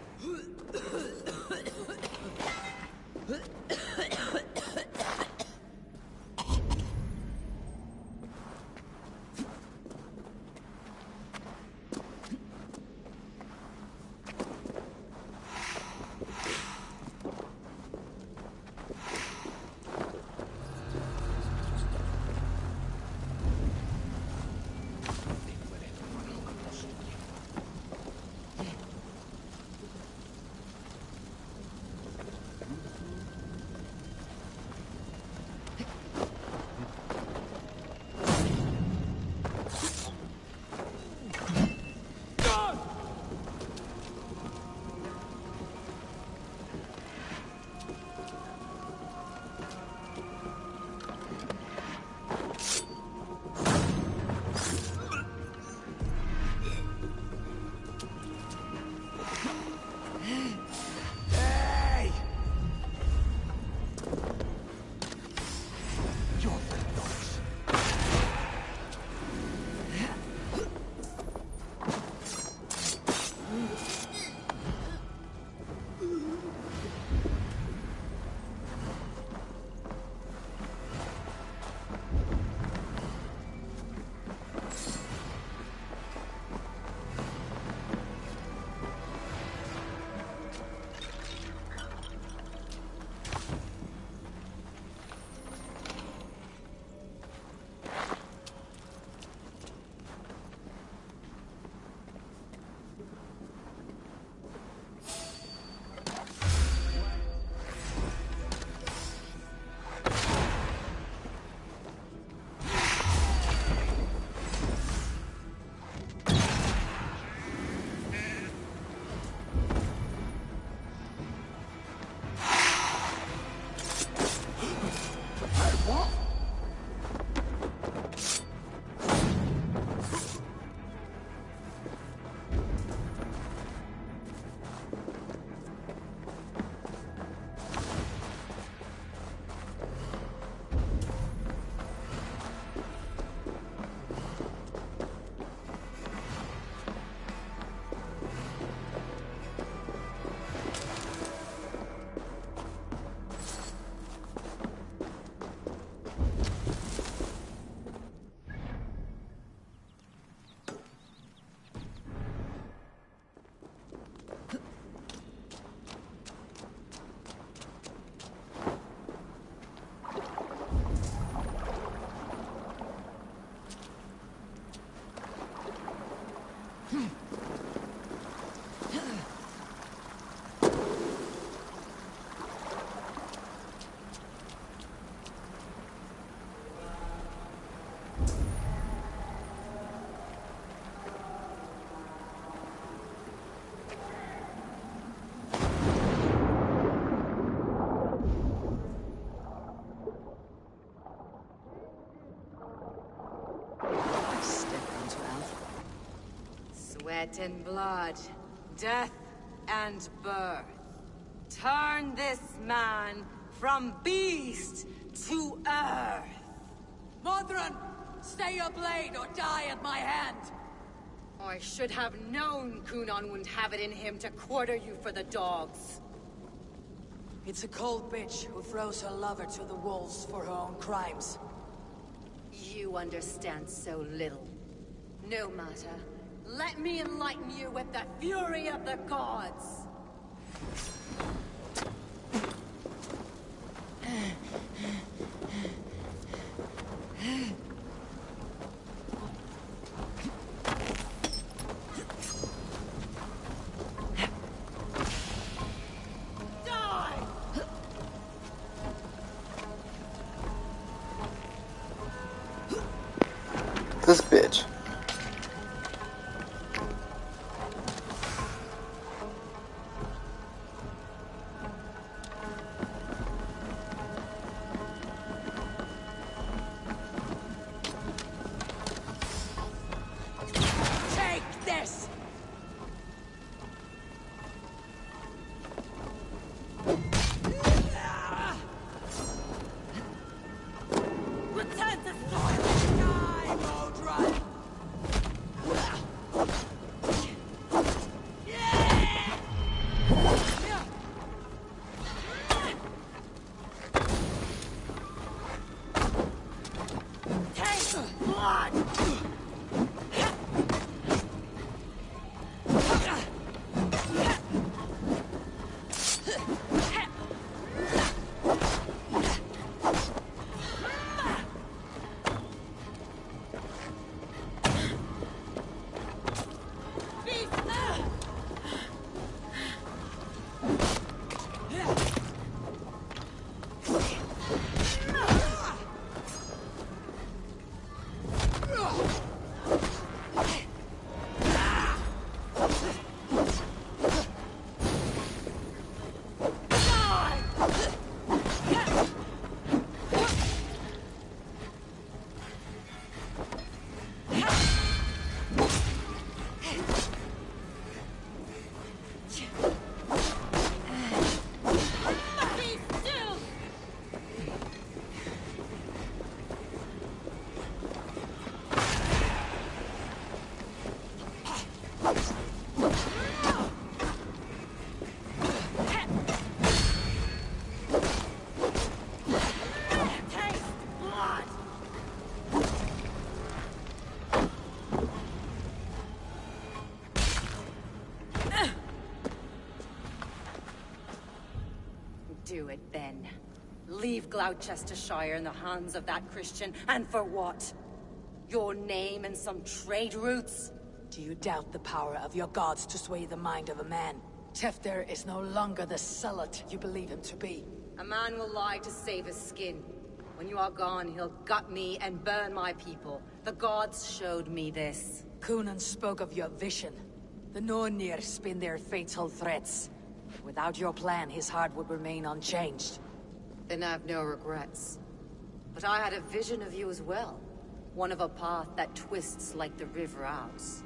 Sweat and blood, death and birth. Turn this man from beast to earth. Modron, stay your blade or die at my hand. I should have known Kunon wouldn't have it in him to quarter you for the dogs. It's a cold bitch who throws her lover to the wolves for her own crimes. You understand so little. No matter. Let me enlighten you with the fury of the gods! Die! This bitch. Return to soil! Die, Modron! Do it then. Leave Gloucestershire in the hands of that Christian, and for what? Your name and some trade routes? Do you doubt the power of your gods to sway the mind of a man? Tefter is no longer the zealot you believe him to be. A man will lie to save his skin. When you are gone, he'll gut me and burn my people. The gods showed me this. Conan spoke of your vision. The Nornir spin their fatal threats. Without your plan, his heart would remain unchanged. Then I have no regrets. But I had a vision of you as well. One of a path that twists like the river Ouse.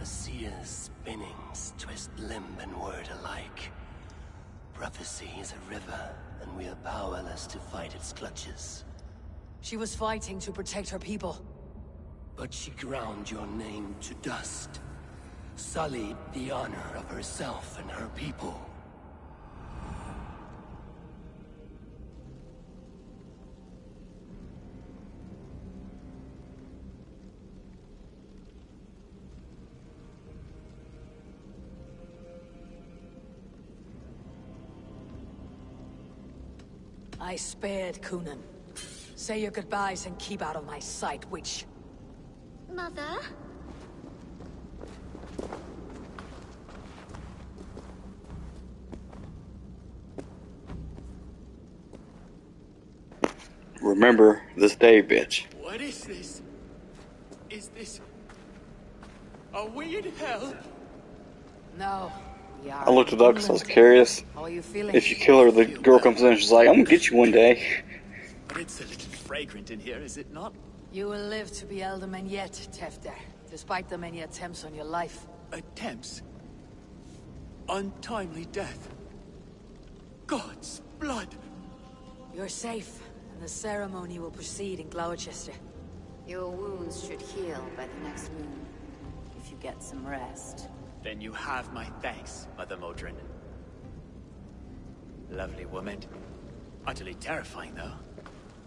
A seer's spinnings twist limb and word alike. Prophecy is a river, and we are powerless to fight its clutches. She was fighting to protect her people. But she ground your name to dust. Sullied the honor of herself and her people. I spared Conan. Say your goodbyes and keep out of my sight, witch. Mother? Remember this day, bitch. What is this? Is this a weird hell? No. I looked it up because I was curious. How are you feeling? If you kill her, the girl comes in and she's like, I'm gonna get you one day. But it's a little fragrant in here, is it not? You will live to be Elderman yet, Tefter, despite the many attempts on your life. Attempts? Untimely death? God's blood! You're safe, and the ceremony will proceed in Gloucester. Your wounds should heal by the next moon, if you get some rest. Then you have my thanks, Mother Modron. Lovely woman. Utterly terrifying, though.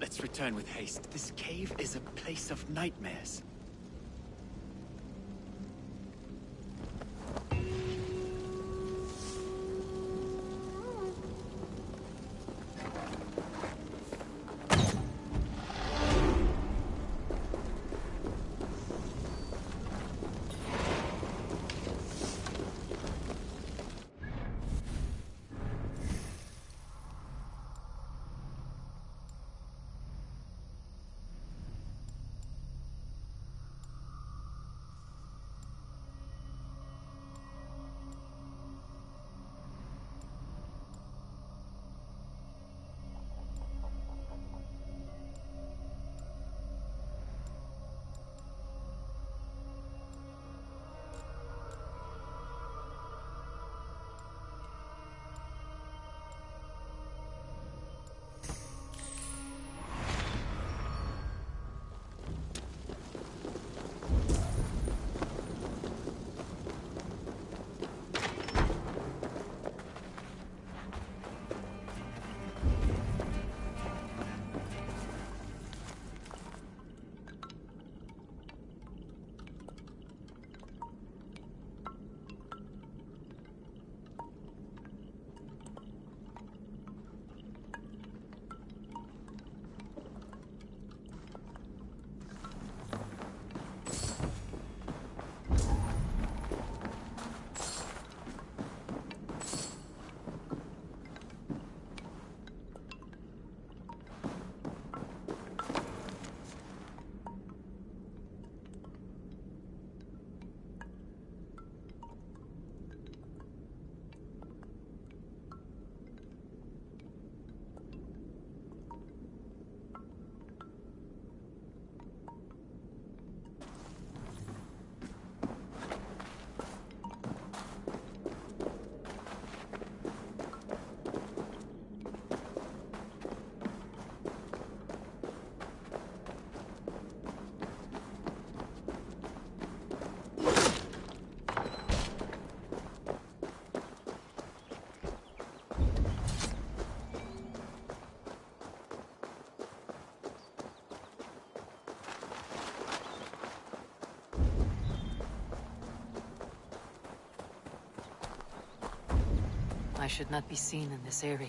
Let's return with haste. This cave is a place of nightmares. I should not be seen in this area.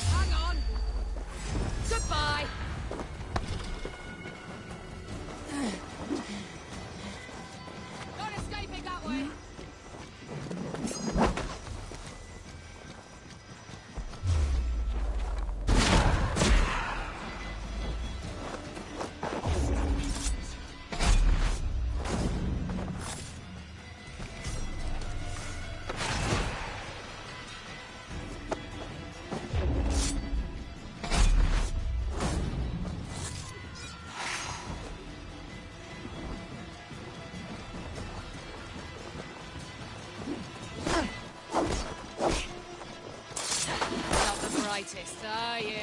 Hang on! Goodbye! Not escaping that way! Not the brightest, are you?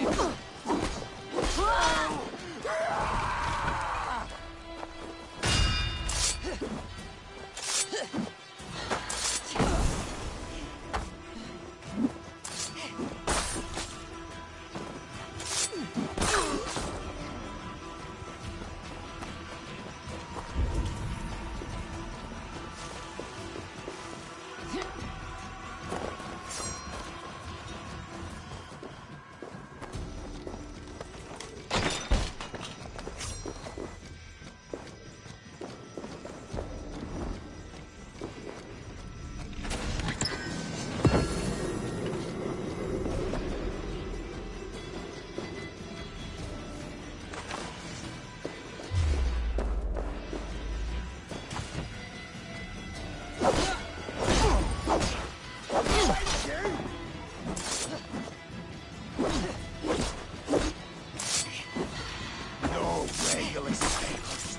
No way you'll escape us.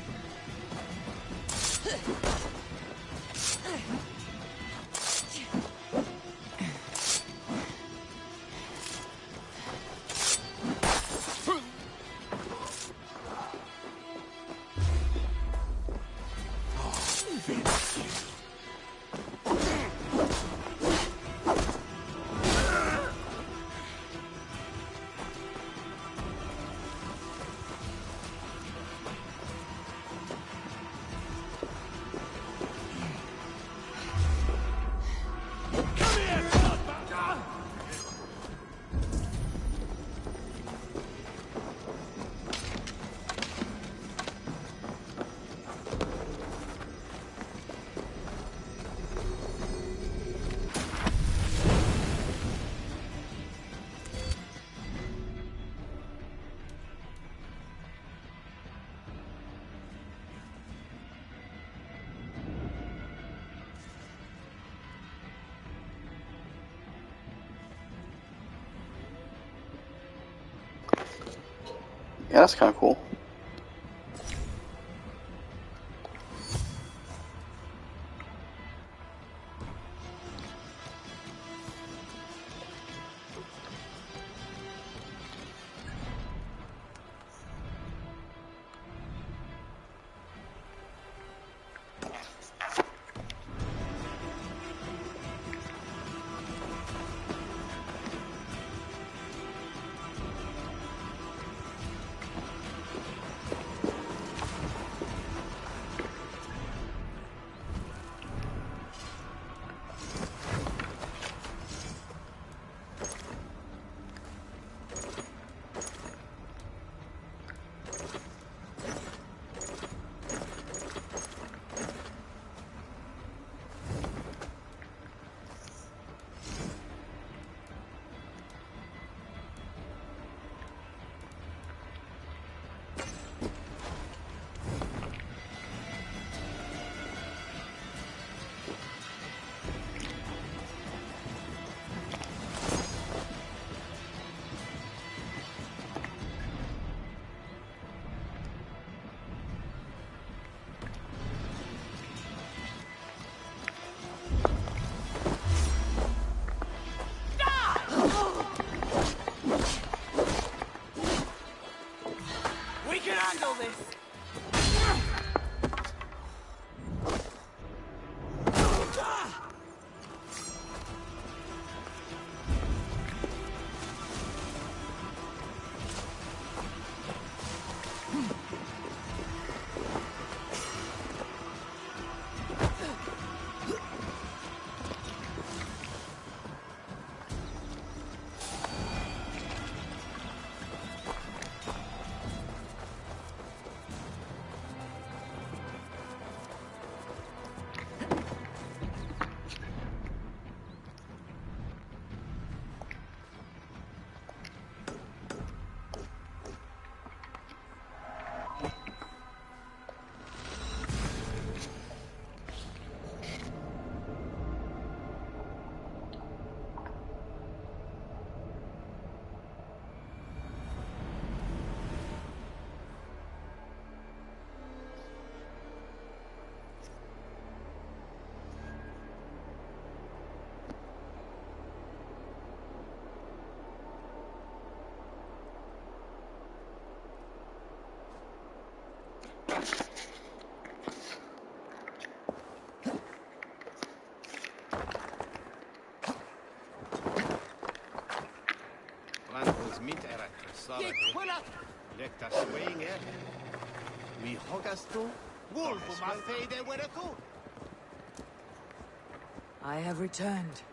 Yeah, that's kind of cool. We can handle this! Brandels mit Erectus, Lecta swing, Mi hogastu, Wolf, my fade, where to? I have returned.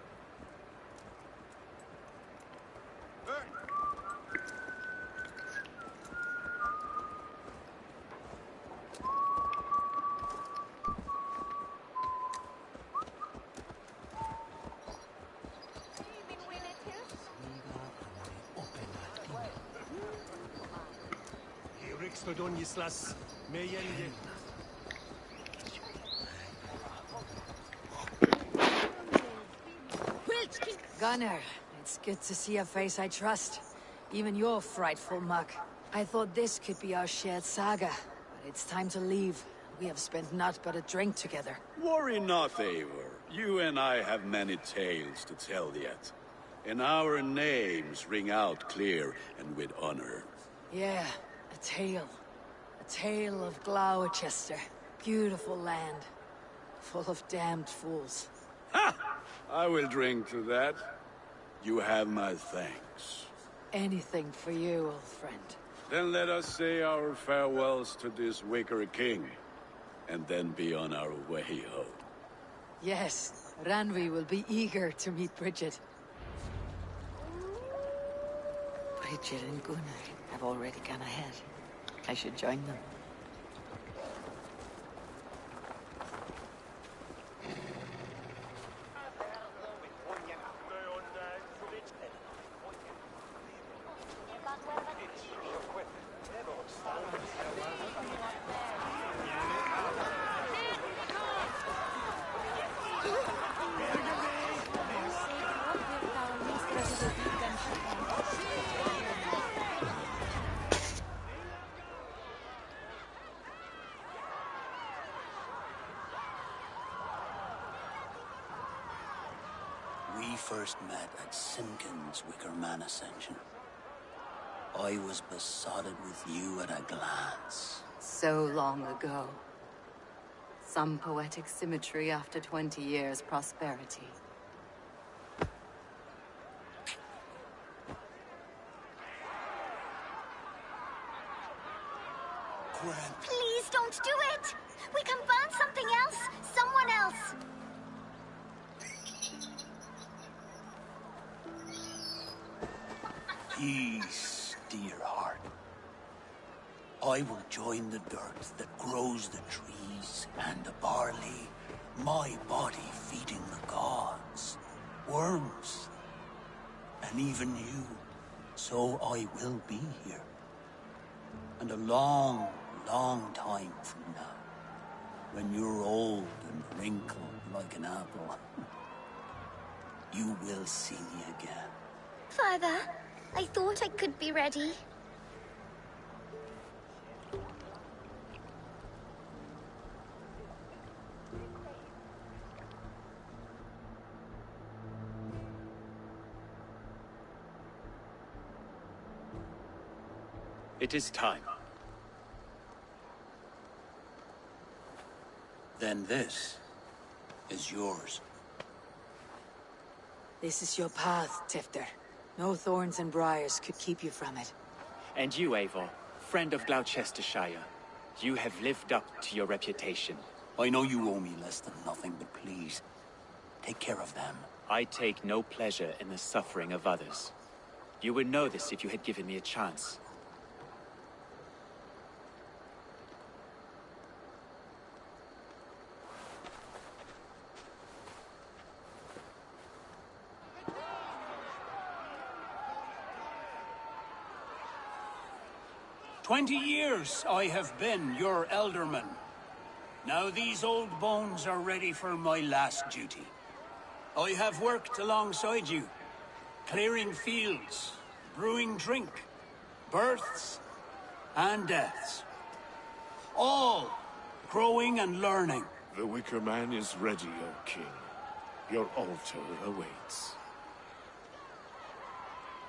Donislas, Meyenge. Gunnar, it's good to see a face I trust. Even your frightful muck. I thought this could be our shared saga, but it's time to leave. We have spent naught but a drink together. Worry not, Eivor. You and I have many tales to tell yet. And our names ring out clear and with honor. Yeah, a tale. A tale of Gloucester. Beautiful land. Full of damned fools. Ha! I will drink to that. You have my thanks. Anything for you, old friend. Then let us say our farewells to this Wicker King, and then be on our way home. Yes, Ranvi will be eager to meet Bridget. Bridget and Gunnar have already gone ahead. I should join them. We first met at Simpkins' Wicker Man Ascension. I was besotted with you at a glance. So long ago. Some poetic symmetry after 20 years' prosperity. Please don't do it! We can burn something else! Someone else! Peace, dear heart. I will join the dirt that grows the trees and the barley, my body feeding the gods, worms, and even you. So I will be here. And a long, long time from now, when you're old and wrinkled like an apple, you will see me again. Father, I thought I could be ready. It is time. Then this is yours. This is your path, Tifter. No thorns and briars could keep you from it. And you, Eivor, friend of Gloucestershire, you have lived up to your reputation. I know you owe me less than nothing, but please, take care of them. I take no pleasure in the suffering of others. You would know this if you had given me a chance. "20 years I have been your elderman. Now these old bones are ready for my last duty. I have worked alongside you, clearing fields, brewing drink, births and deaths. All growing and learning. The Wicker Man is ready, O King. Your altar awaits.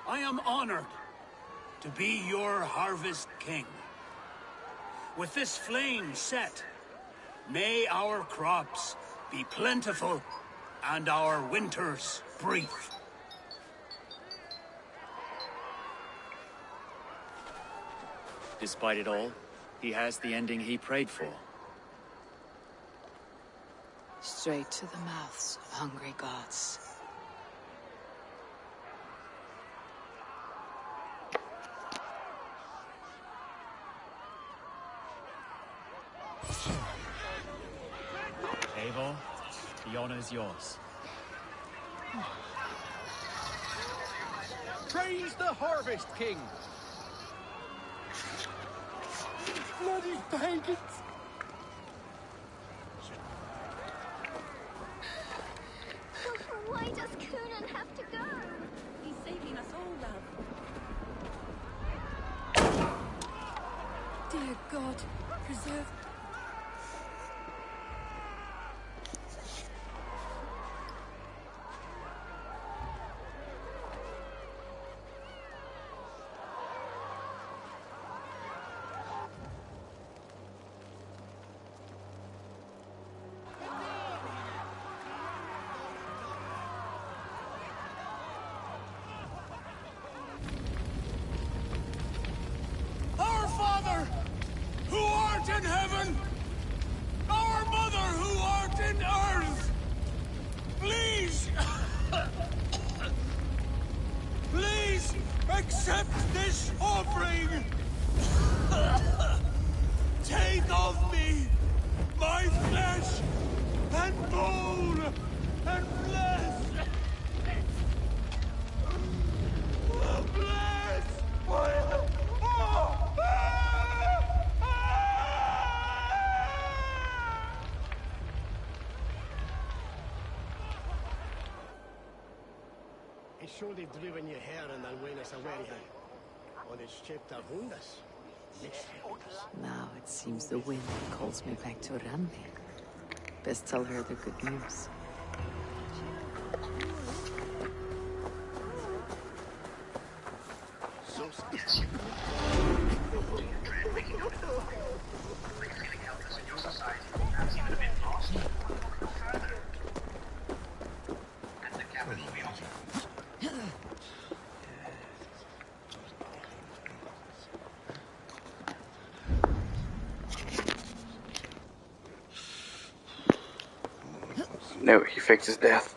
I am honored to be your Harvest King. with this flame set, may our crops be plentiful and our winters brief. Despite it all, he has the ending he prayed for. Straight to the mouths of hungry gods. Eivor, the honor's yours. Praise the Harvest King! Bloody pagans! Why does Coonan have to go? He's saving us all, love. Dear God, preserve... Our Father, who art in heaven, our Mother, who art in earth, please, please accept this offering. Take of me my flesh and bone and bless. Bless my... It's surely driven your hair and then when it's away here. On its chapter hundas. Now it seems the wind calls me back to Randi. Best tell her the good news. No, he faked his death.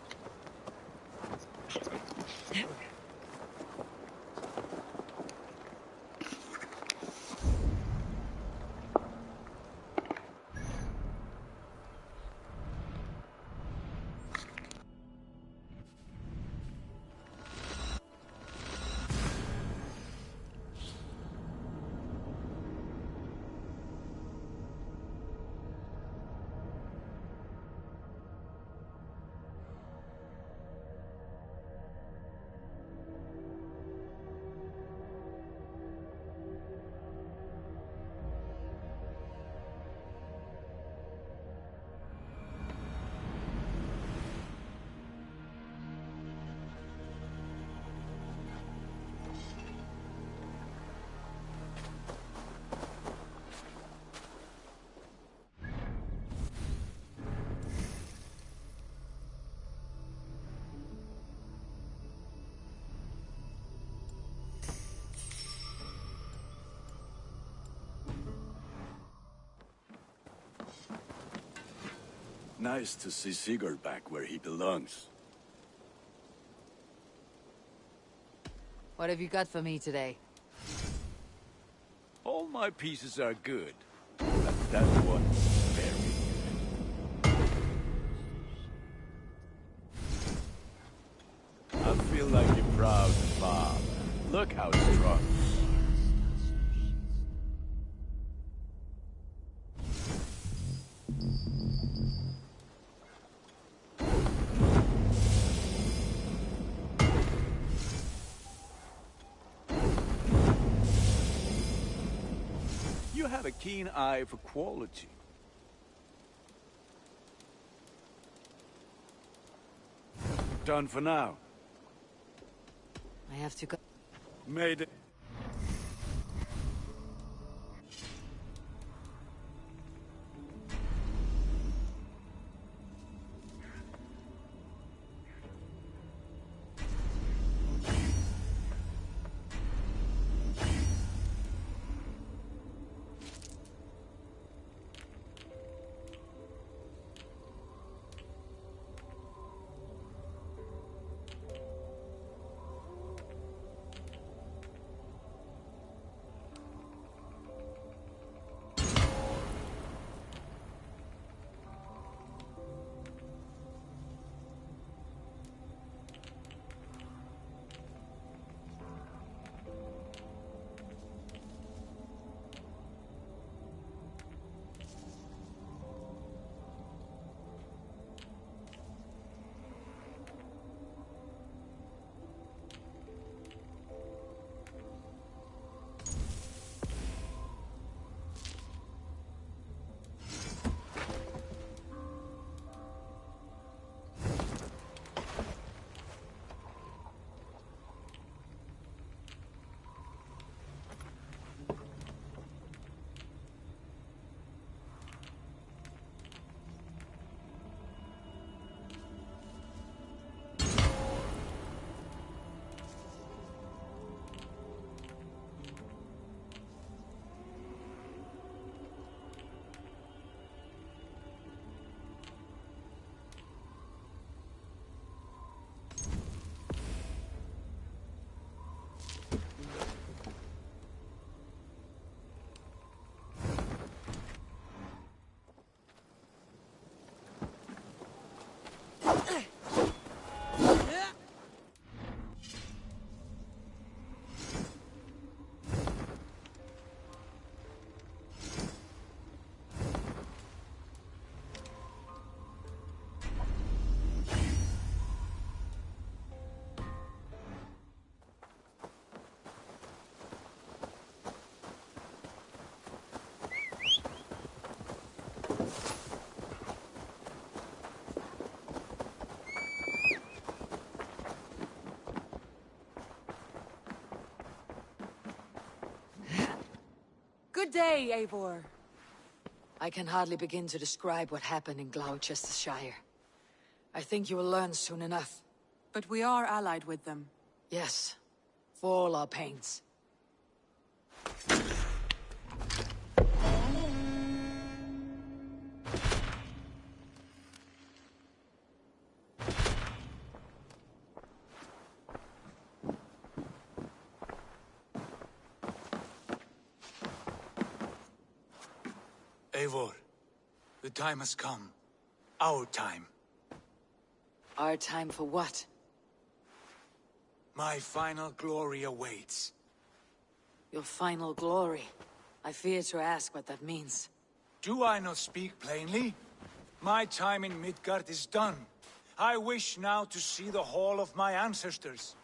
Nice to see Sigurd back where he belongs. What have you got for me today? All my pieces are good. But that one, very good. I feel like a proud father. Look how strong. You have a keen eye for quality. Done for now. I have to go. Made it. Good day, Eivor. I can hardly begin to describe what happened in Gloucestershire. I think you will learn soon enough. But we are allied with them. Yes, for all our pains. Eivor, the time has come. Our time. Our time for what? My final glory awaits. Your final glory. I fear to ask what that means. Do I not speak plainly? My time in Midgard is done. I wish now to see the hall of my ancestors.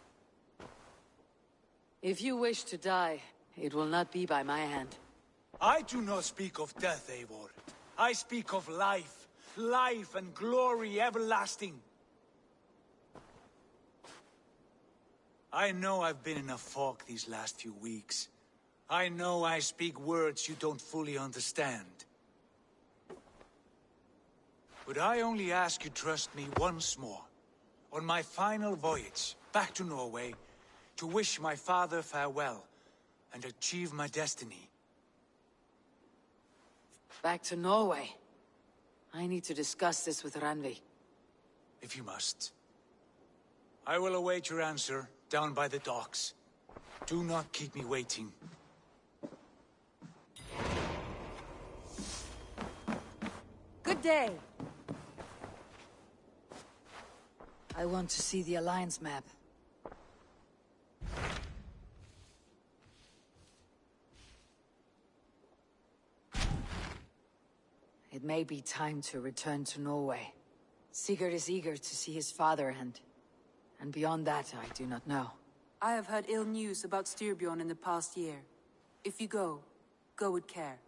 If you wish to die, it will not be by my hand. I do not speak of death, Eivor. I speak of life. Life and glory everlasting. I know I've been in a fog these last few weeks. I know I speak words you don't fully understand. But I only ask you trust me once more. On my final voyage back to Norway, to wish my father farewell and achieve my destiny. Back to Norway. I need to discuss this with Randvi. If you must. I will await your answer down by the docks. Do not keep me waiting. Good day. I want to see the Alliance map. It may be time to return to Norway. Sigurd is eager to see his father and beyond that I do not know. I have heard ill news about Styrbjorn in the past year. If you go, go with care.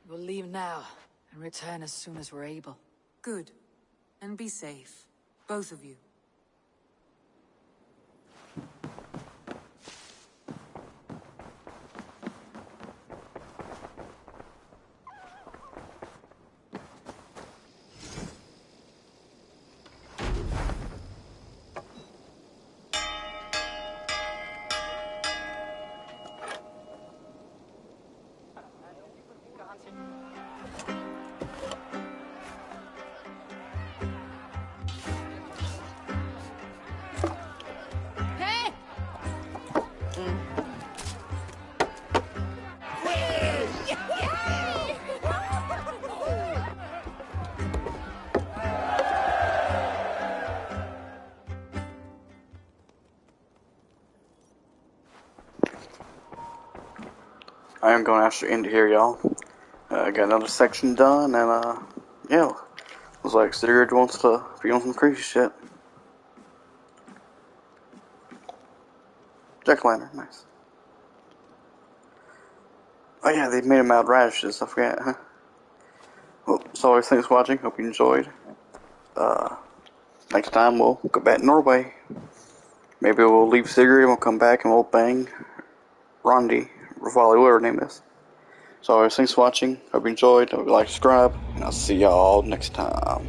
We'll leave now and return as soon as we're able. Good. And be safe. Both of you. I am going to actually end it here, y'all. Got another section done, and yeah, looks like Sigurd wants to be on some crazy shit. Jack-o'-lantern, nice. Oh yeah, they made him out radishes, I forget, huh? Well, as always, thanks for watching, hope you enjoyed. Next time we'll go back to Norway. Maybe we'll leave Sigurd and we'll come back and we'll bang Rondi, Valhalla, whatever her name is. So always, thanks for watching, hope you enjoyed, hope you like, subscribe, and I'll see y'all next time.